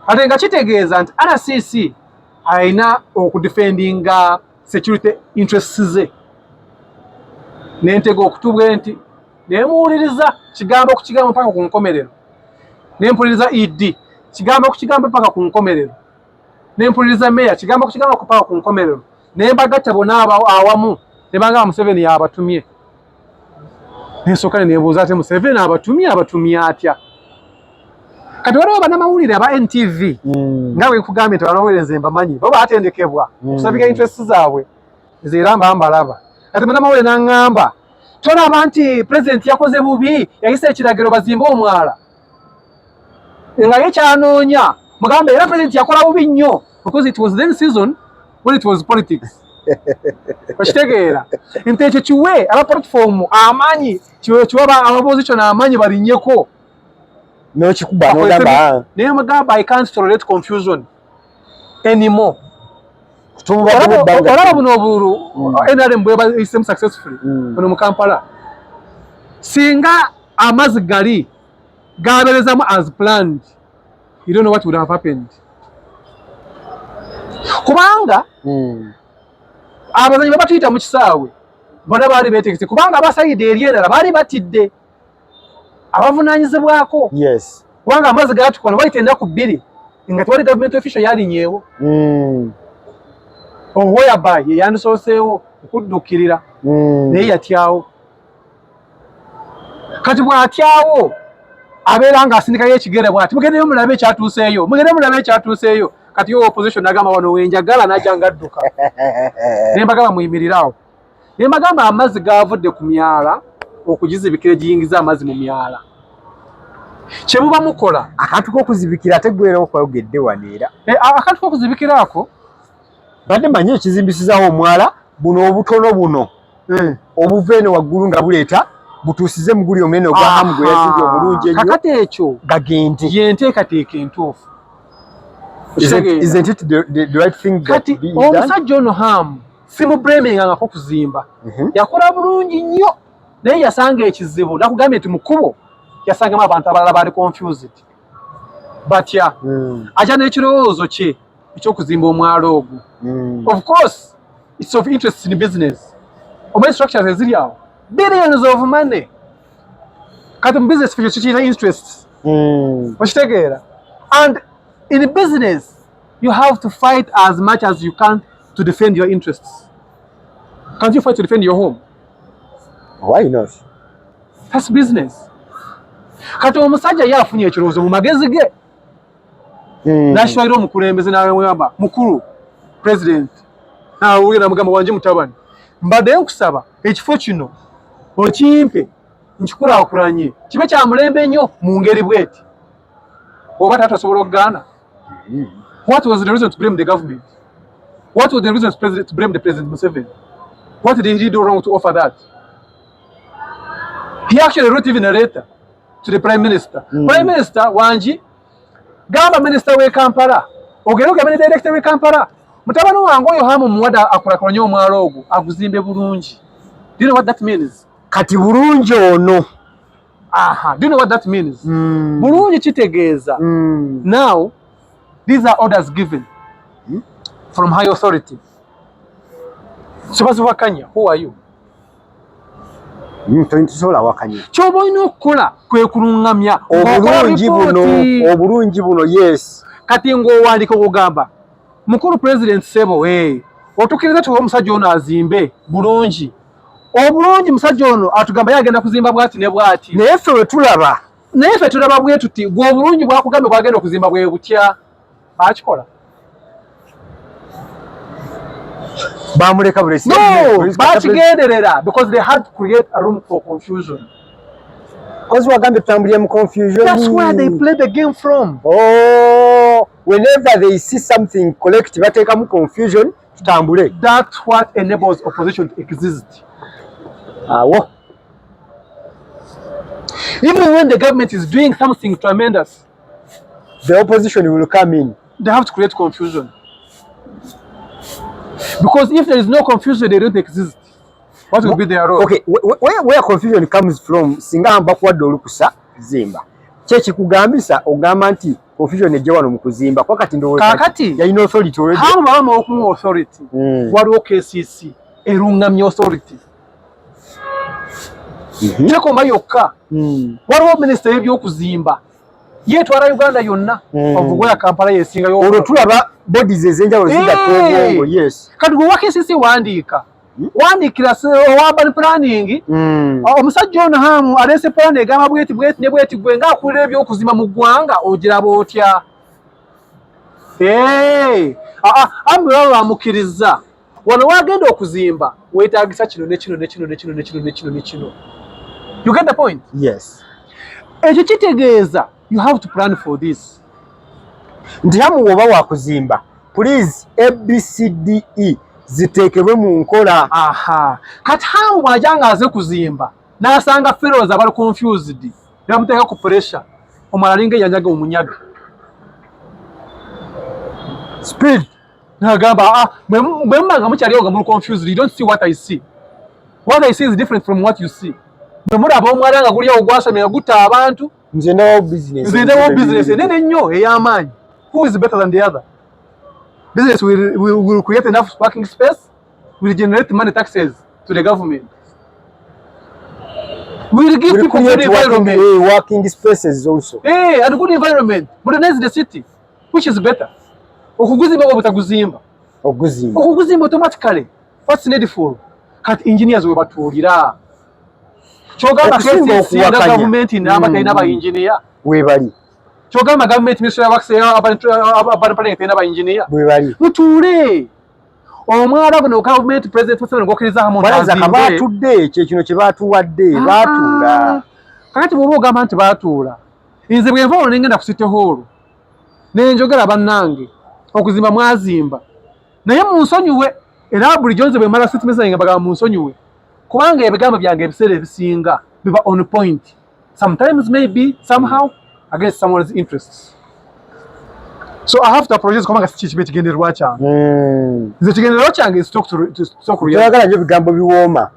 ate nga kitegeeza nti RCC alina okudefendinga security interests ze n'entega okutubwe nti nemuwuliriza kigambo ku kigambo mpaka ku nkomerero, nempuliriza ED kigambo ku kigambo mpaka ku nkomerero, nempuliriza meya kigambo ku kigambo mpaka ku nkomerero, nembagatta bonna awamu ne bangamba Museveni yabatumye. Nsooka nebuuza ate Museveni abatumye atya? Kati waliwo bannamawulire aba NTV nga bwe nkugambye nti bannamawulire nze mbamanyi bo baatendekebwa okusabika interest zaabwe era mbalaba. Kati bannamawulire n'aŋŋamba tolaba nti president yakoze bubi yayisa ekiragiro bazimbe omwala nga ye kyanoonya mugambe era president yakola bubi nnyo because it was then season when it was politics. Okitegeera nti ekyo kiwe aba platform amanyi kiwaba opposition amanyi balinnyeko n'okikuba n'ogamba naye mugamba I can't tolerate confusion anymore. Olaba buno obululu NRM bwe bayisemu successfully buno mu Kampala singa amazzi gali gabeerezamu as planned, you don't know what would have happened. Kubanga abazanyi babatuyita mu kisaawe bona baali beetegese kubanga abasayidi eri endala baali batidde abavunaanyizibwako. Yes. Kubanga amazzi gatukola bayita ennaku 2 nga tewali government official yalinyeewo whereby ye yandisooseewo okuddukirira naye yatyawo. Kati bw'atyawo abeera ng'asindikayo ekigere bw'ati mugendeyo mulabe ekyatuuseeyo. Kati yo opposition agamba wano wenjagala n'ajja ngadduka ne mbagamba muyimirirawo ne mbagamba amazzi gaavudde ku myala okugizibikira giyingiza amazzi mu myala. Kye muba mukola akantu k'okuzibikira ate gwera okwogedde waneera akantu k'okuzibikira ako badde manyi ekizimbisizaho omwala buno obutono buno obuva eno waggulu nga buleeta butuusize mu guli omene ogwa hamu gwe yazimbye obulungi ennyo. Kakati ekyo gagendi yenteekateeka entuufu. Isn't it the right thing that kati be done? Omusajja ono hamu simublamingangako kuzimba yakola bulungi nnyo naye yasanga ekizibu nakugambye nti mu kkubo yasangamu abantu abalala baali confused batya aja n'ekirowoozo kye ekyokuzimba omwalo ogwo. Of course it's of interest in business. Omanyi structures eziri awo billions of money kati mu business fyo kichira interests okitegeera. And in business you have to fight as much as you can to defend your interests. Can't you fight to defend your home? Why not? That's business. Kati omusajja yafunye ekirowoozo mu magezi ge n'ashwayira omukulembeze n'agamba mukulu president n'awulira namugamba wanje mutabani mbadde nkusaba ekifo kino okimpe nkikulaakulanye kibe kya mulembe nnyo mu ngeri bweti oba tatasobola okugaana. What was the reason to blame the government? What was the reason to blame the President Museveni? What did he do wrong to offer that? He actually wrote even a letter to the Prime Minister. Prime Minister wanji gamba Minister we Kampala ogera ogamba ne Director we Kampala mutabani wange oyo hamu muwada akulakulanya omwalo ogwo aguzimbe bulungi. Do you know what that means? Kati bulungi ono. Aha, do you know what that means? Bulungi kitegeeza. Now these are orders given from high authority. Subazi wakanya, who are you? Toyinsobola wakanya. Kyoba olina okukola kwe kulungamya obulungi buno yes. Kati ng'owandiika okugamba mukulu president Sebo otukkiriza tuwa omusajja ono azimbe bulungi. Obulungi musajja ono atugamba yagenda kuzimba bwati ne bwati. Naye ffe we tulaba bwe tuti gwe obulungi bwakugambe bwagenda okuzimba bwe butya bakikola. Bamuleka bulesi. No, bakigenderera because they had to create a room for confusion. Because wagambe tutambulira mu confusion. That's where they play the game from. Oh, whenever they see something collect bateka mu confusion tutambule. That's what enables opposition to exist. Awo. Even when the government is doing something tremendous, the opposition will come in. They have to create confusion. Because if there is no confusion, they don't exist. What will be their role? Okay, where confusion comes from, singa hamba kwadde olukusa zimba. Chechi kugambisa ogamba nti confusion ejja wano mu kuzimba. Kwa kati ndo kakati yalina authority already. Hama okumu authority. Waliwo KCC erungamya authority. Tekomba yokka. Waliwo minister y'ebyokuzimba. Yetwala Uganda yonna. Ovuga ya Kampala yesinga yo. Olwo tulaba bodies ezenjawulo zigatobongo yes. Kati gwe KCC wandiika. Wandikira urban planning omusajja ono hamu alese plan egamba bweti ne bweti gwe nga akulira ebyokuzima mu ggwanga ogiraba otya. Amulala amukiriza wano wagenda okuzimba weetaagisa kino ne kino ne kino ne kino ne kino ne kino ne kino. You get the point? Yes. Ekyo kitegeeza you have to plan for this. Nti hamu woba wakuzimba please ABCDE ziteekebwe mu nkola. Aha. Kati hamu bw'ajanga aze kuzimba n'asanga fellows abali confused bamuteeka ku pressure omalalinga yanyaga omunyaga speed n'agamba bwe mumanga mukyaliwo nga muli confused, you don't see what I see. What I see is different from what you see. Bwe mulaba omwala nga gulya ogwasamye nga gutta abantu nze ndawo business enene ennyo ey'amaanyi. Who is better than the other? Business will create enough parking space, will generate money taxes to the government. We'll give people good environment. Working spaces also. And good environment. Modernize the city. Which is better? Okuguzimba oba butaguzimba? Okuguzimba automatically. What's needful? Kati engineers we batuulira. Kyogamba KCC nga government n'abatalina ba engineer. Webali. Kyogamba government ministry ya works abantu palengete ba engineer. Webali. Mutuule. Omwala guno government president Museveni ng'okkiriza hamu balaza kabatudde kino kye batuwadde batuula. Kakati bw'oba ogamba nti batuula. Nze bwe nva olwo ne ngenda ku City Hall ne njogera bannange okuzimba mwazimba. Naye munsonyiwe era bulijjo nze bwe mala city message nga bagamba munsonyiwe. Kubanga ebigambo byange ebiseera ebisinga biba on point. Sometimes maybe somehow against someone's interests. So I have to apologize kubanga si kibe kigendererwa kyange. Nze kigendererwa kyange is talk to oyagala nnyo bigambo biwooma.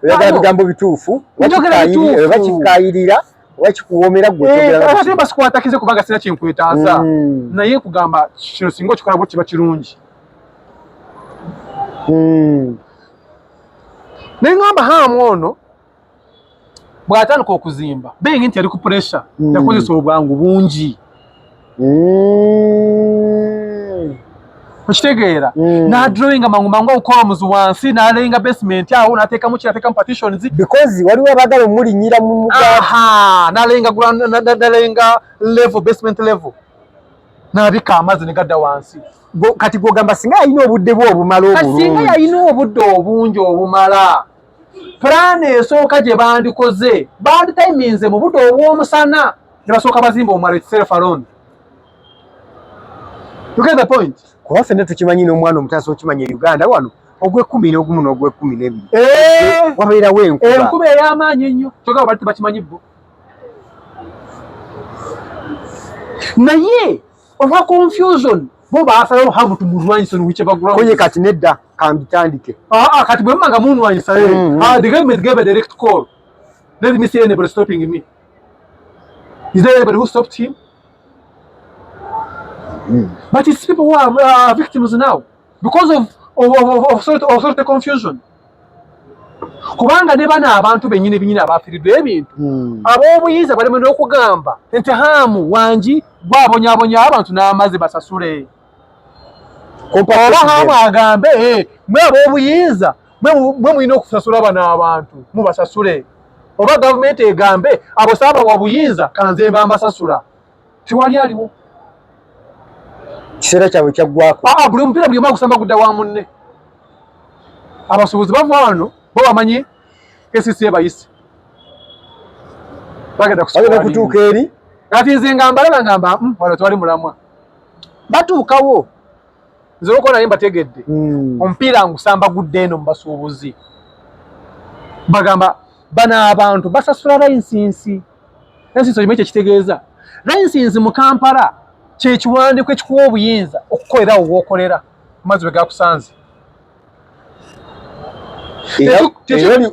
Oyagala bigambo bituufu. Bakikayirira oba kikuwoomera gwe kyogera. Ate mba sikwatakize kubanga sina kinkwetaaza. Naye kugamba kino singa okikola bwe kiba kirungi. Ne ngamba hamu ono bw'atandika okuzimba being nti yali ku pressure yakozesa obwangu bungi okitegeera n'adrawinga mangu okukomuzi wansi n'alenga basement awo n'ateekamu partitions because waliwo abagala omulinnyira mu mugaati n'alenga level basement level n'abika amazzi ne gadda wansi. Kati gwogamba singa yalina obudde bwe obumala obulungi. Singa yalina obudde obungi obumala, pulaani esooka gye bandikoze banditayiminze mu budde obw'omusana ne basooka bazimba omumala itself alone. You get the point? Kuba ffenna tukimanyi n'omwana omutaasa okimanyi Uganda wano ogw'ekkumi n'ogumu n'ogw'ekkumi n'ebiri. Wabeerawo enkuba. Enkuba ey'amaanyi ennyo kyokka bali tebakimanyi bo. Naye olwa confusion bo baasalawo have to mulwanyisa on whichever ground. Konye kati nedda kambitandike. Kati bwe mmanga munwanyisa the government gave a direct call. Let me see anybody stopping me. Is there anybody who stopped him? But it's people who are victims now because of sort of confusion. Kubanga ne bana abantu bennyini binyina abafiridde ebintu ab'obuyiza bali mu okugamba nti hamu wangi gwabonyabonya abantu n'amazzi basasule. Oba hamu agambe mwe ab'obuyiza mwe mulina okusasula bano abantu mubasasule. Oba gavumenti egambe abo saaba wabuyinza kanze mbasasula. Tiwali aliwo. Kiseera kyabwe kyaggwako. Buli omupiira buli omu agusamba gudda wa munne. Abasuubuzi bava wano bo bamanyi KCCA bayise. Bagenda kutuuka eri. Kati nze ngamba wano twali mulamwa. Batuukawo. Nze olwokuba naye mbategedde. Omupiira ngusamba gudde eno mu basuubuzi. Bagamba bana abantu basasula layisinsi. Layisinsi okimanyi kye kitegeeza. Layisinsi mu Kampala kye kiwandiiko ekikuwa obuyinza okukolera w'okolera amazzi bwe gakusanze.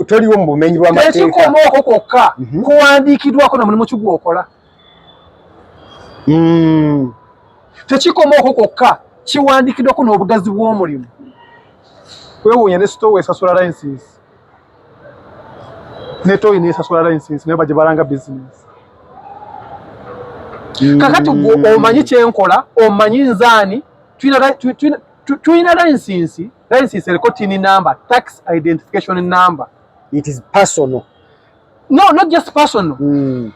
Toliwo mu bumenyi bw'amateeka. Tekikoma okwo kwokka kuwandiikiddwako na mulimu kigwokola. Tekikoma okwo kwokka kiwandiikiddwako n'obugazi bw'omulimu. Weewuunya ne sitoowa esasula layisinsi. Ne toyi n'esasula layisinsi naye bagye balanga bizinesi. Kakati omanyi kyenkola, omanyi nzaani, tulina layisinsi. License eriko TIN number, tax identification number. It is personal. No, not just personal.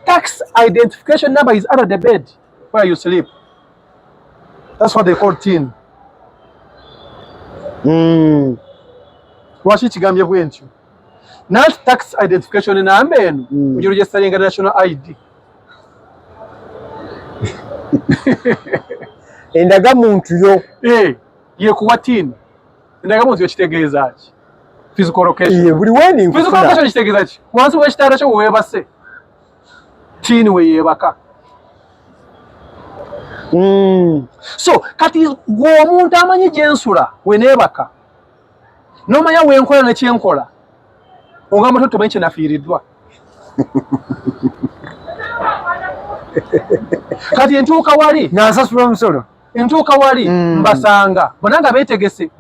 Tax identification number is under the bed where you sleep. That's what they call TIN. Lwaki kigambye bwentyo? Not tax identification number eno ojja registeringa national ID. Endaga muntu yo yekuwa TIN. Ndaga muntu kitegeeza ki? Physical location. Buli weni nkufuna. Physical location kitegeeza ki? Wansi w'ekitanda kyo weebase. TIN we yeebaka. So kati gw'omuntu amanyi gyensula we neebaka. N'omanya wenkola ne kyenkola. Ogamba to tomanyi kye nafiiriddwa. Kati entuuka wali n'asasula omusolo. Entuuka wali mbasanga bonna nga beetegese.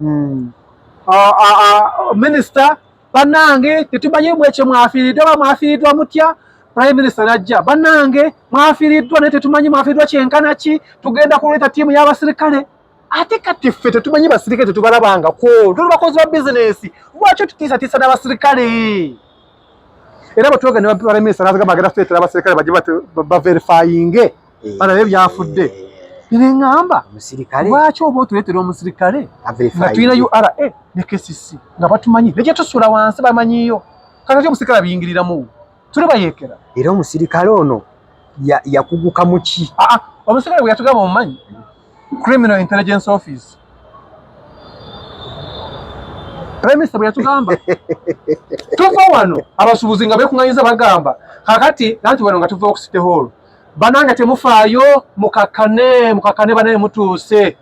Minisita bannange tetumanyi mwekye mwafiiriddwa oba mwafiiriddwa mutya. Prime Minister najja bannange mwafiiriddwa naye tetumanyi mwafiiriddwa kyenkana ki, tugenda kuleeta ttiimu y'abasirikale. Ate kati ffe tetumanyi basirikale tetubalabangako, tuli bakozi ba bizinesi, lwaki otutiisatiisa n'abasirikale? Era batuwaga ne Prime Minister n'azagamba agenda kutuleetera abasirikale bajje baverifyinge balabe byafudde. Nengamba lwaki oba otuleetera omusirikale nga tulina URA ne KCC nga batumanyi ne gye tusula wansi bamanyiyo. Kakati omusirikale abiyingiriramu tuli bayeekera. Era omusirikale ono yakuguka mu ki? Omusirikale bwe yatugamba omumanyi Criminal Intelligence Office. Prime Minister bwe yatugamba tuva wano abasuubuzi nga beekuŋŋanyiza bagamba kakati nanti wano nga tuva ku City Hall bananga temufaayo mukakane banaye mutuuse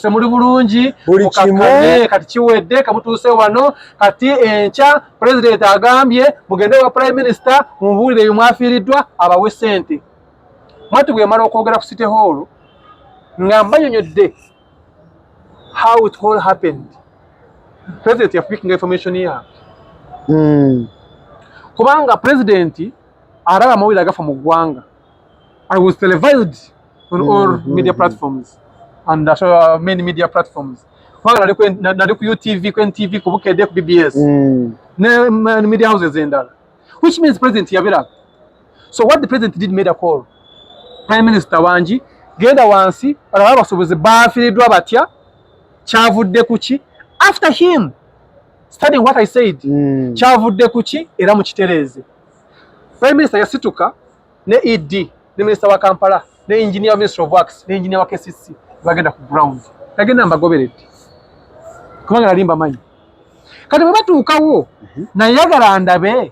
muli bulungi mukakane kati kiwedde kamutuuse wano kati enkya President agambye mugende wa Prime Minister mumubuulire ebyo mwafiiriddwa abawe ssente. Mwati bwe mala okwogera ku City Hall nga mbanyonyodde how it all happened. President yafubikinga information yakhe kubanga President araba amawulire agafa mu ggwanga. I was televised on all media platforms and many media platforms. Nali ku UTV, ku NTV, ku Bukedde, ku BBS. Ne media houses endala. Which means president yabira. So what the president did made a call. Prime Minister Wanji genda wansi alaba abasuubuzi baafiiriddwa batya kyavudde kuki after him studying what I said kyavudde kuki era mu kitereeze. Prime Minister yasituka ne ED ne Minister wa Kampala ne Engineer Minister of Works ne Engineer wa KCC bagenda ku ground tagenda mbagoberedde kubanga nalimba manyi kati bwe batuukawo nayagala ndabe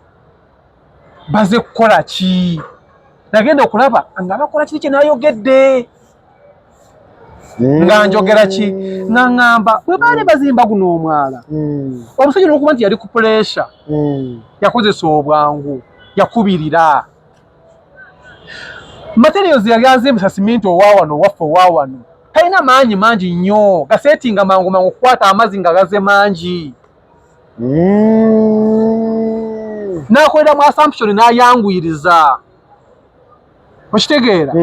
baze kukola ki nagenda okulaba nga bakola kiri kye nayogedde nga njogera ki nga ngamba bwe baali bazimba guno omwala omusajja n'okuba nti yali ku pressure yakozesa obwangu yakubirira materials yali azimbisa siminti owawano waffe owawano talina maanyi mangi nnyo gaseetinga mangu mangu okukwata amazzi nga gaze mangi n'akolera mu assumption n'ayanguyiriza okitegeera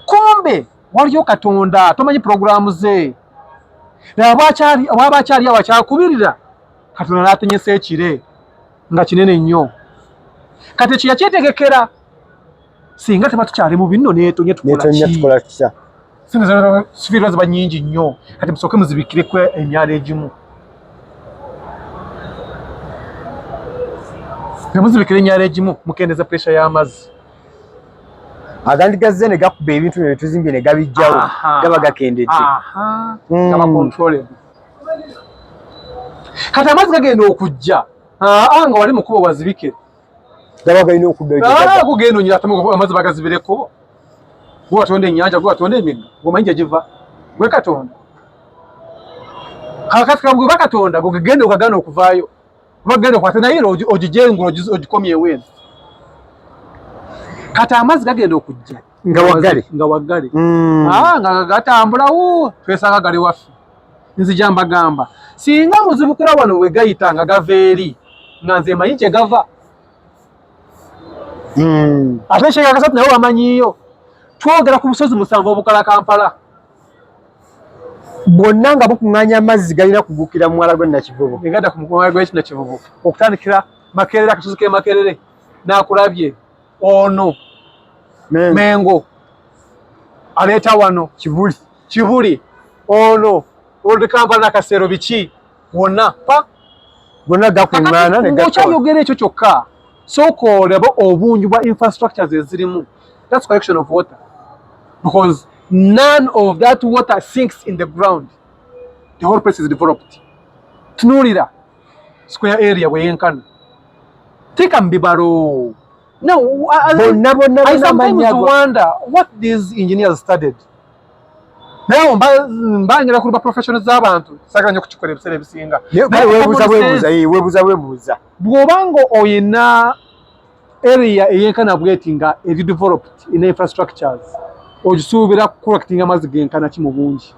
kumbe waliyo Katonda tomanyi programu ze waba akyali awo akyakubirira Katonda n'atenyesa ekire nga kinene nnyo kati ekyo yakyetegekera singa teba tukyali mu binno neetonye tukola ki sifiirwa ziba nnyingi nnyo kati musooke muzibikireko emyala egimu muzibikire emyala egimu mukendeza pressure y'amazzi agandi gazze ne gakuba ebintu bye tuzimbye ne gabijjawo gaba gakendedde gaba controllable kati amazzi gagenda okujja nga wali mukubo wazibike gaba galina okudda kugenda onyira amazzi bagazibireko gwe watonda ennyanja gwe watonda emigga gwomanyi gye giva gwe Katonda kakati gwe Katonda gwe gagenda okagana okuvaayo bagenda okwate naye ogijengula ogikomye ewene kati amazzi gagenda okujja nga waggale nga gatambulawo twesanga gali waffe nzija mbagamba singa muzibukira wano we gayita nga gava eri nga nze manyi kye gava ate ekyeya kasatu naye wamanyiyo twogera ku busozi musanvu obukala Kampala bwonna nga bukuŋŋaanya amazzi galina kugukira mu mwala gwe Nakivubo egada ku mwala gwe Nakivubo okutandikira Makerere akasozi ke Makerere n'akulabye ono Mengo aleeta wano Kibuli ono oludi Kampala n'Akaseero biki wonna gonna gakuŋŋaana ne gakyayogera ekyo kyokka sooka olaba obungi bwa infrastructures ezirimu. That's collection of water because none of that water sinks in the ground. The whole place is developed. Tunuulira square area weyenkana teka mbibalo. No, I sometimes wonder what these engineers studied. Now, mbanyira kuba professionals z'abantu sagala nnyo kukikola ebiseera ebisinga. Weebuuza. Bw'obango oyina area eyenkana bweti nga developed in infrastructures ogisuubira kukolactinga amazzi genkana ki mu bungi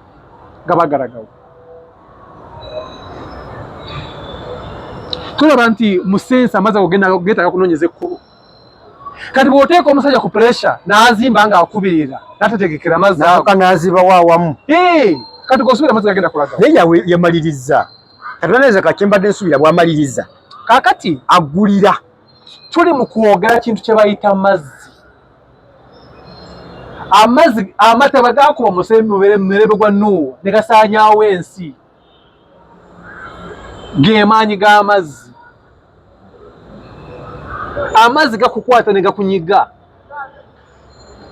gabagaragawo. Tulaba nti mu sense amazzi agogenda geetaaga kunoonyeza ekkulu. Kati bw'oteeka omusajja ku pressure n'azimba nga akubirira n'atategekera amazzi n'aziba waawamu kati g'osuubira amazzi gagenda kulaga naye yamaliriza katoneza kakyembadde nsuubira bw'amaliriza kaakati aggulira. Tuli mu kwogera kintu kye bayita amazzi amataba gaakuba mumerebe gwa Nuuwa ne gasaanyaawo ensi g'emaanyi g'amazzi. Amazzi gakukwata ne gakunyiga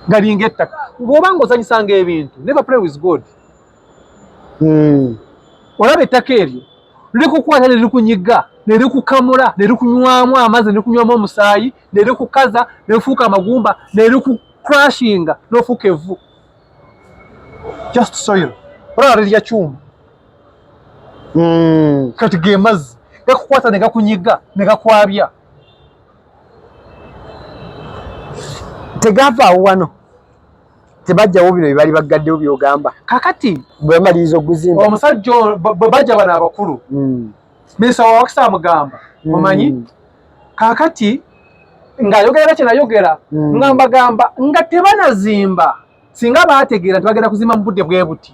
galinga ettaka. Bw'oba ng'ozanyisanga ebintu never play with God. Olaba ettaka eryo likukwata ne likunyiga ne likukamula ne likunywamu amazzi ne likunywamu omusaayi ne likukaza ne lifuuka amagumba ne likukrashinga n'ofuuka evvu. Just soil. Olaba lirya kyuma. Kati ge mazzi gakukwata ne gakunyiga ne gakwabya. Tegavaawo wano tebajjawo bino bye bali baggaddewo by'ogamba kaakati bwe bamaliriza okuzimba omusajja bwe bajja bano abakulu minisita wa wakisa amugamba omanyi kaakati ngayogera kye nayogera ngamba gamba nga tebanazimba singa baategeera tebagenda kuzimba mu budde bwe buti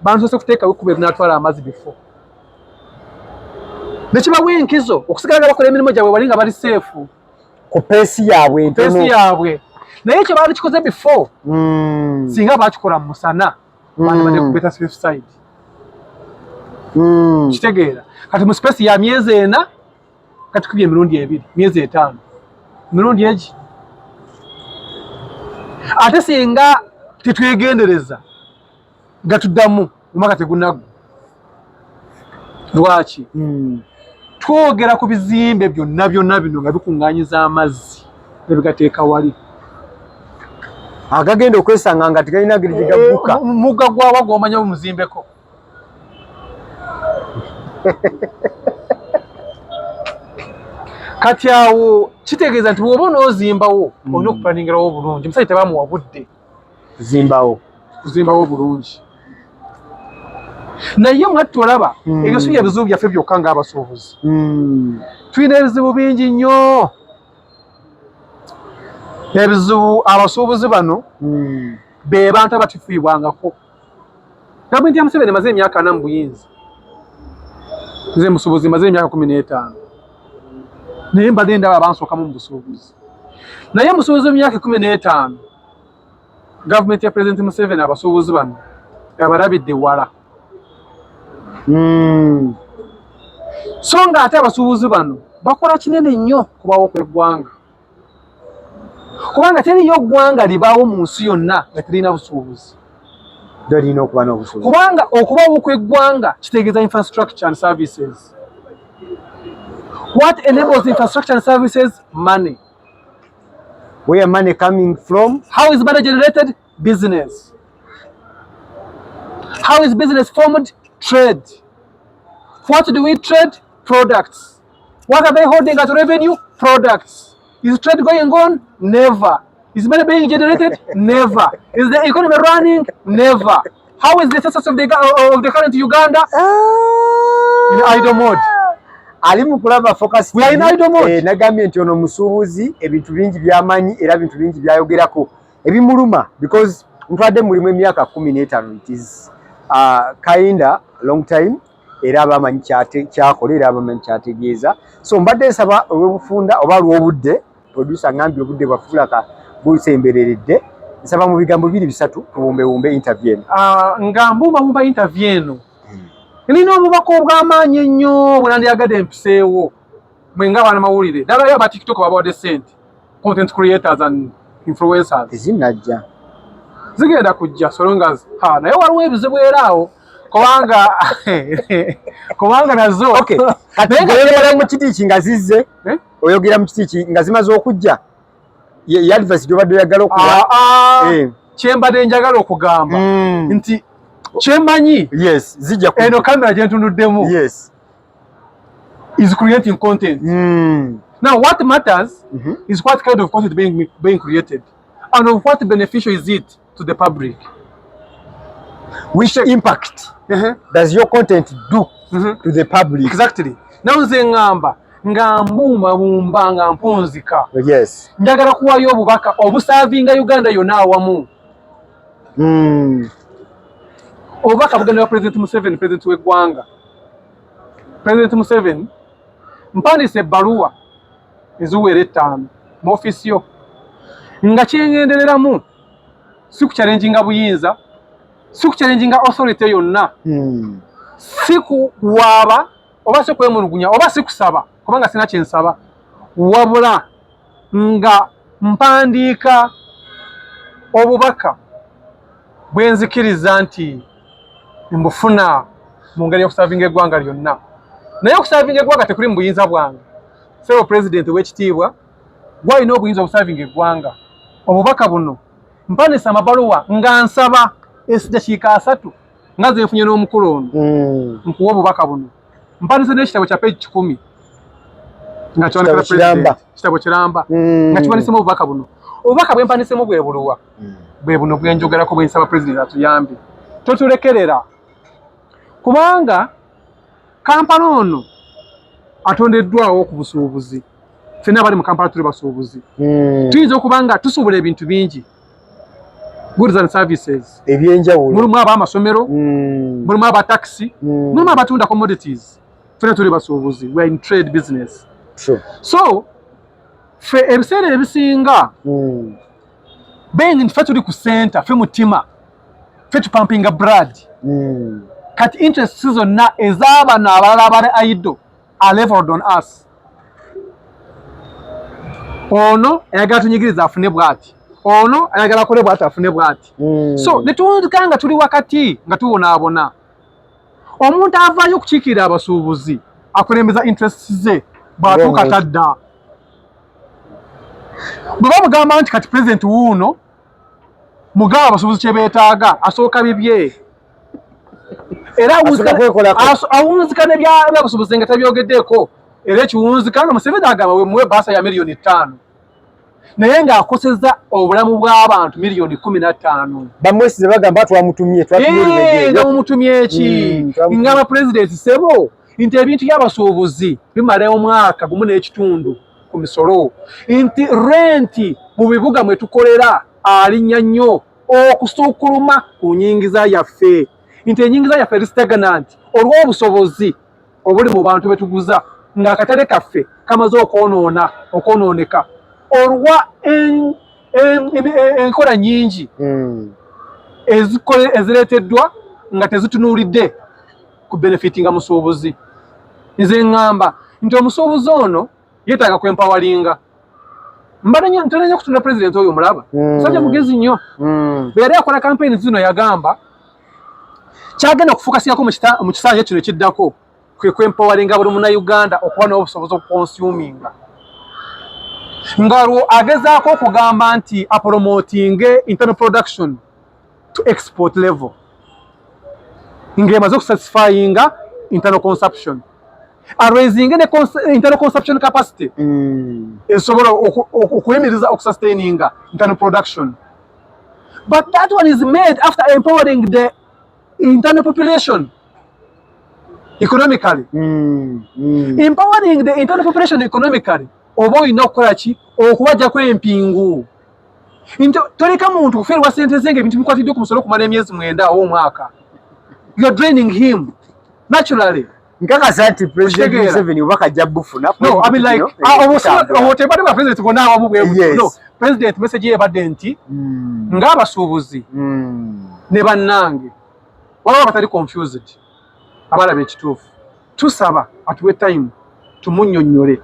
bantu sose kuteeka wikube binatwala amazzi bifo nekibawa enkizo okusigala nga bakola emirimu gyabwe wali nga bali seefu ku peesi yaabwe entono naye ekyo baali kikoze before singa baakikola mu musana bandibadde ku better safe side kitegeera kati mu space ya myezi 4 kati kubye emirundi 2 myezi 5 mirundi egi ate singa tetwegendereza nga tuddamu omwaka tegunaggwa lwaki twogera ku bizimbe byonna bino nga bikuŋŋaanyiza amazzi ne bigateeka wali agagenda okwesanga nga tegalina giri gigagguka mugga gwawa gw'omanya bumuzimbeko kati awo kitegeeza nti bw'oba onoozimbawo olina okuplaningirawo bulungi omusajja tebamuwa budde kuzimbawo bulungi naye mwatti olaba ebyo si ebizibu byaffe byokka ng'abasuubuzi tulina ebizibu bingi nnyo ebizibu abasuubuzi bano be bantu abatifiibwangako gavumenti ya Museveni emaze emyaka 4 mu buyinza nze musuubuzi maze emyaka 15 naye mbadde ndaba abansookamu mu busuubuzi naye musuubuzi mu myaka 15 gavumenti ya President Museveni abasuubuzi bano abalabidde wala so nga ate abasuubuzi bano bakola kinene nnyo kubawo kw'eggwanga kubanga teriyo ggwanga libaawo mu nsi yonna nga terina busuubuzi kubanga okubawo kw'eggwanga kitegeeza infrastructure and services. What enables infrastructure and services? Money. Where money coming from? How is money generated? Business. How is business formed? Trade. What do we trade? Products. What are they holding as revenue? Products. Is trade going on? Never. Is money being generated? Never. Is the economy running? Never. How is the success of the current Uganda? In idle mode. Ali mukulaba focus. We are in idle mode. Nagambye nti ono musuubuzi ebintu bingi byamanyi era bintu bingi byayogerako ebimuluma because ntwadde mulimu emyaka 15. It is kinda long time era abamanyi kyakola era abamanyi kyategeeza. So mbadde nsaba olw'obufunda oba lw'obudde producer ngambye obudde bwafulaka busembereredde nsaba mu bigambo 2-3 tuwumbewumbe interview eno. Nga mbumba interview eno nina obubaka obw'amaanyi ennyo bwe nandyagadde empiseewo mwe ng'abaana mawulire ddala aba TikTok babawadde ssente content creators and influencers tezinnajja zigenda kujja solongas naye waliwo ebizibu era awo kubanga nazo kati oyogera mu kiti nga zizze oyogera mu kiti nga zimaze okujja ye advice gy'obadde oyagala okuwa kyembadde njagala okugamba nti kyemmanyi zijja eno kamera gye ntunuddemu is creating content. Now what matters is what kind of content being created and of what beneficial is it to the public. Which impact does your content do to the public? Exactly. Now nze ngamba nga mbumba nga mpunzika njagala kuwayo obubaka obusavinga Uganda yonna awamu. Obubaka bugenda President Museveni, President w'eggwanga. President Museveni mpandiise ebbaluwa eziwera 5 mu office yo nga kyengendereramu si kuchallenginga buyinza si kuchallenginga authority yonna si kuwaaba oba si kwemulugunya oba si kusaba kubanga sina kyensaba wabula nga mpandiika obubaka bwenzikiriza nti mbufuna mu ngeri y'okusavinga eggwanga lyonna naye okusavinga eggwanga tekuli mu buyinza bwange sebo president w'ekitiibwa gwalina obuyinza obusavinga eggwanga obubaka buno mpandiisa amabaluwa nga nsaba edakiika 3 nga ze nfunye n'omukulu ono nkuwa obubaka buno mpandiisa n'ekitabo kya page 10 nga kiwandiikira president kitabo kiramba nga kiwandiisemu obubaka buno obubaka bwe mpandiisemu bwe buluwa bwe buno bwe njogerako bwe nsaba president atuyambe totulekerera kubanga kampala ono atondeddwawo ku busuubuzi fena bali mu Kampala tuli basuubuzi tuyinza okubanga tusobola ebintu bingi goods and services ebyenjawulo mulimu abamasomero mulimu aba taxi mulimu abatunda commodities fena tuli basuubuzi we are in trade business so fe ebiseera ebisinga being fe tuli ku center fe mutima fe tupampinga blood kati interest zonna ez'abano abalala abali aido are leveled on us. Ono ayagala tunyigiriza afune bwati ono ayagala akole bwati afune bwati so netuwundikanga tuli wakati nga tubonaabona omuntu avaayo okukiikirira abasuubuzi akulembeza interests ze bwatuuka tadda bwe bamugamba nti kati president Wunno mugaba abasuubuzi kye beetaaga asooka bibye era awunzika nebyabasuubuzi nga tabyogeddeeko era ekiwunzika nga Museveni agamba we muwe baasa ya $5,000,000 naye ng'akosezza obulamu bw'abantu $15,000,000 bamwesize bagamba twamutumye nga mumutumye eki ng'aba president sebo nti ebintu by'abasuubuzi bimala omwaka gumu n'ekitundu ku misolo nti renti mu bibuga mwe tukolera alinnya nnyo okusuukuluma ku nyingiza yaffe nti enyingiza yaffe eri stagnant olw'obusobozi obuli mu bantu betuguza ng'akatale kaffe kamaze okwonooneka olwa enkola nyingi ezireeteddwa nga tezitunuulidde ku benefitinga musuubuzi. Nze ngamba nti omusuubuzi ono yeetaaga kwempawalinga. Ntenenya kutunda president oyo mulaba musajja mugezi nnyo bwe yali akola campaign zino yagamba kyagenda okufokasingako mu kisanja kino ekiddako kwe kwempawalinga buli munnauganda okuba n'obusobozi okukonsuminga ngalo agezaako okugamba nti apromotinge internal production to export level ng'emaze okusatisfyinga internal consumption raising internal consumption capacity esobola okuyimiriza okusustaininga internal production but that one is made after empowering the internal population economically empowering the internal population economically oba olina okukola ki okubajjako empingu toleka muntu kuferwa sente ze ng'ebintu bikwatiddwe ku musolo okumala emyezi 9 ow'omwaka you are draining him naturally nkakasa nti president Museveni obaka ajja bufuna no I mean like tebadde bwa president bonna awamu bwe no president message yebadde nti ng'abasuubuzi ne bannange waliwo batali confused abalaba ekituufu tusaba atuwe time tumunnyonnyole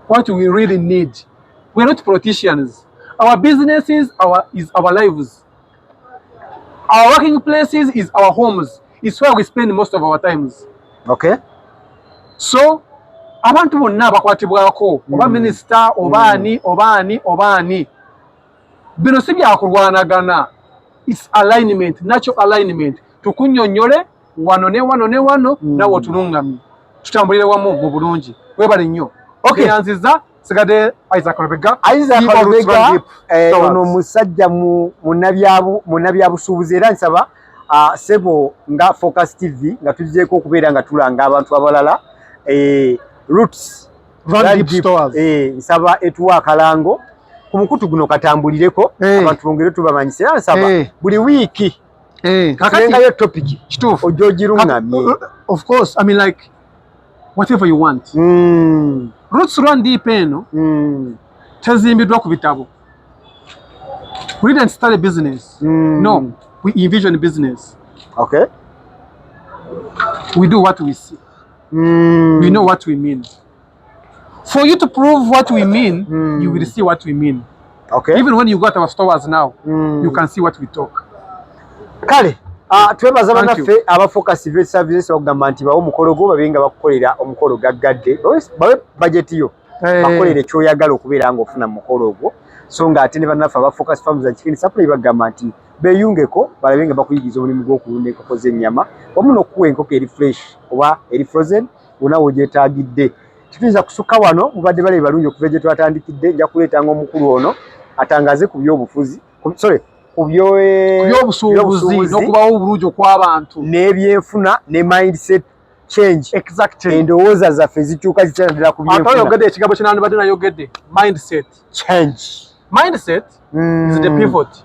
what we really need. We are not politicians. Our businesses is our lives. Our working places is our homes. It's where we spend most of our times. Okay. So, abantu bonna abakwatibwako oba minister obaani bino si byakulwanagana. It's alignment, natural alignment. Tukunnyonnyole wano ne wano nawe otulungamye tutambulire wamu mu bulungi webale nnyo. Okay, yanziza sigade Lubega ono musajja munnabyabusuubuzi era nsaba sebo nga Focus TV nga tugizeeko okubeera nga tulanga abantu abalala roots nsaba etuwa akalango ku mukutu guno katambulireko abantu bongere tubamanyise era nsaba buli wiiki kakatengayo topic kituufu ojja ogirungamye. Of course, I mean like whatever you want. Roots run deep eno tezimbiddwa ku bitabo. We didn't start a business. No, we envision a business. Okay. We do what we see. We know what we mean. For you to prove what we mean, you will see what we mean. Okay. Even when you go to our stores now, you can see what we talk. Kale, twebaza bannaffe aba Focus TV services okugamba nti bawo omukolo gwo babenga bakukolera omukolo gaggadde bawe budget yo bakolere ekyoyagala okubeera ng'ofuna mu mukolo ogwo so ng'ate ne bannaffe aba Focus Farms and Chicken Supply bagamba nti beeyungeko balabe nga bakuyigiriza omulimu gw'okulunda enkoko z'ennyama wamu n'okuwa enkoko eri fresh oba eri frozen onawo gyetaagidde. Tuyinza kusukka wano mubadde balabe balungi okuva gye twatandikidde nja kuleetanga omukulu ono atangaze ku by'obufuzi ku by'obusuubuzi n'okubawo obulungi okw'abantu n'ebyenfuna ne mindset change. Exactly. Endowooza zaffe zituuka zitandira ku byenfuna. Ate oyogedde ekigambo kye nandibadde nayogedde, mindset. Change. Mindset is the pivot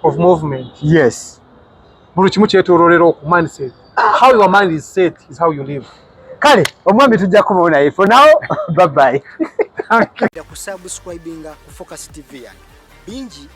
of movement. Yes. Buli kimu kyetooloolera ku mindset. How your mind is set is how you live. Kale, omwami tujja kubawo naye. For now, bye-bye. Kusubscribinga ku Focus TV yange. Bingi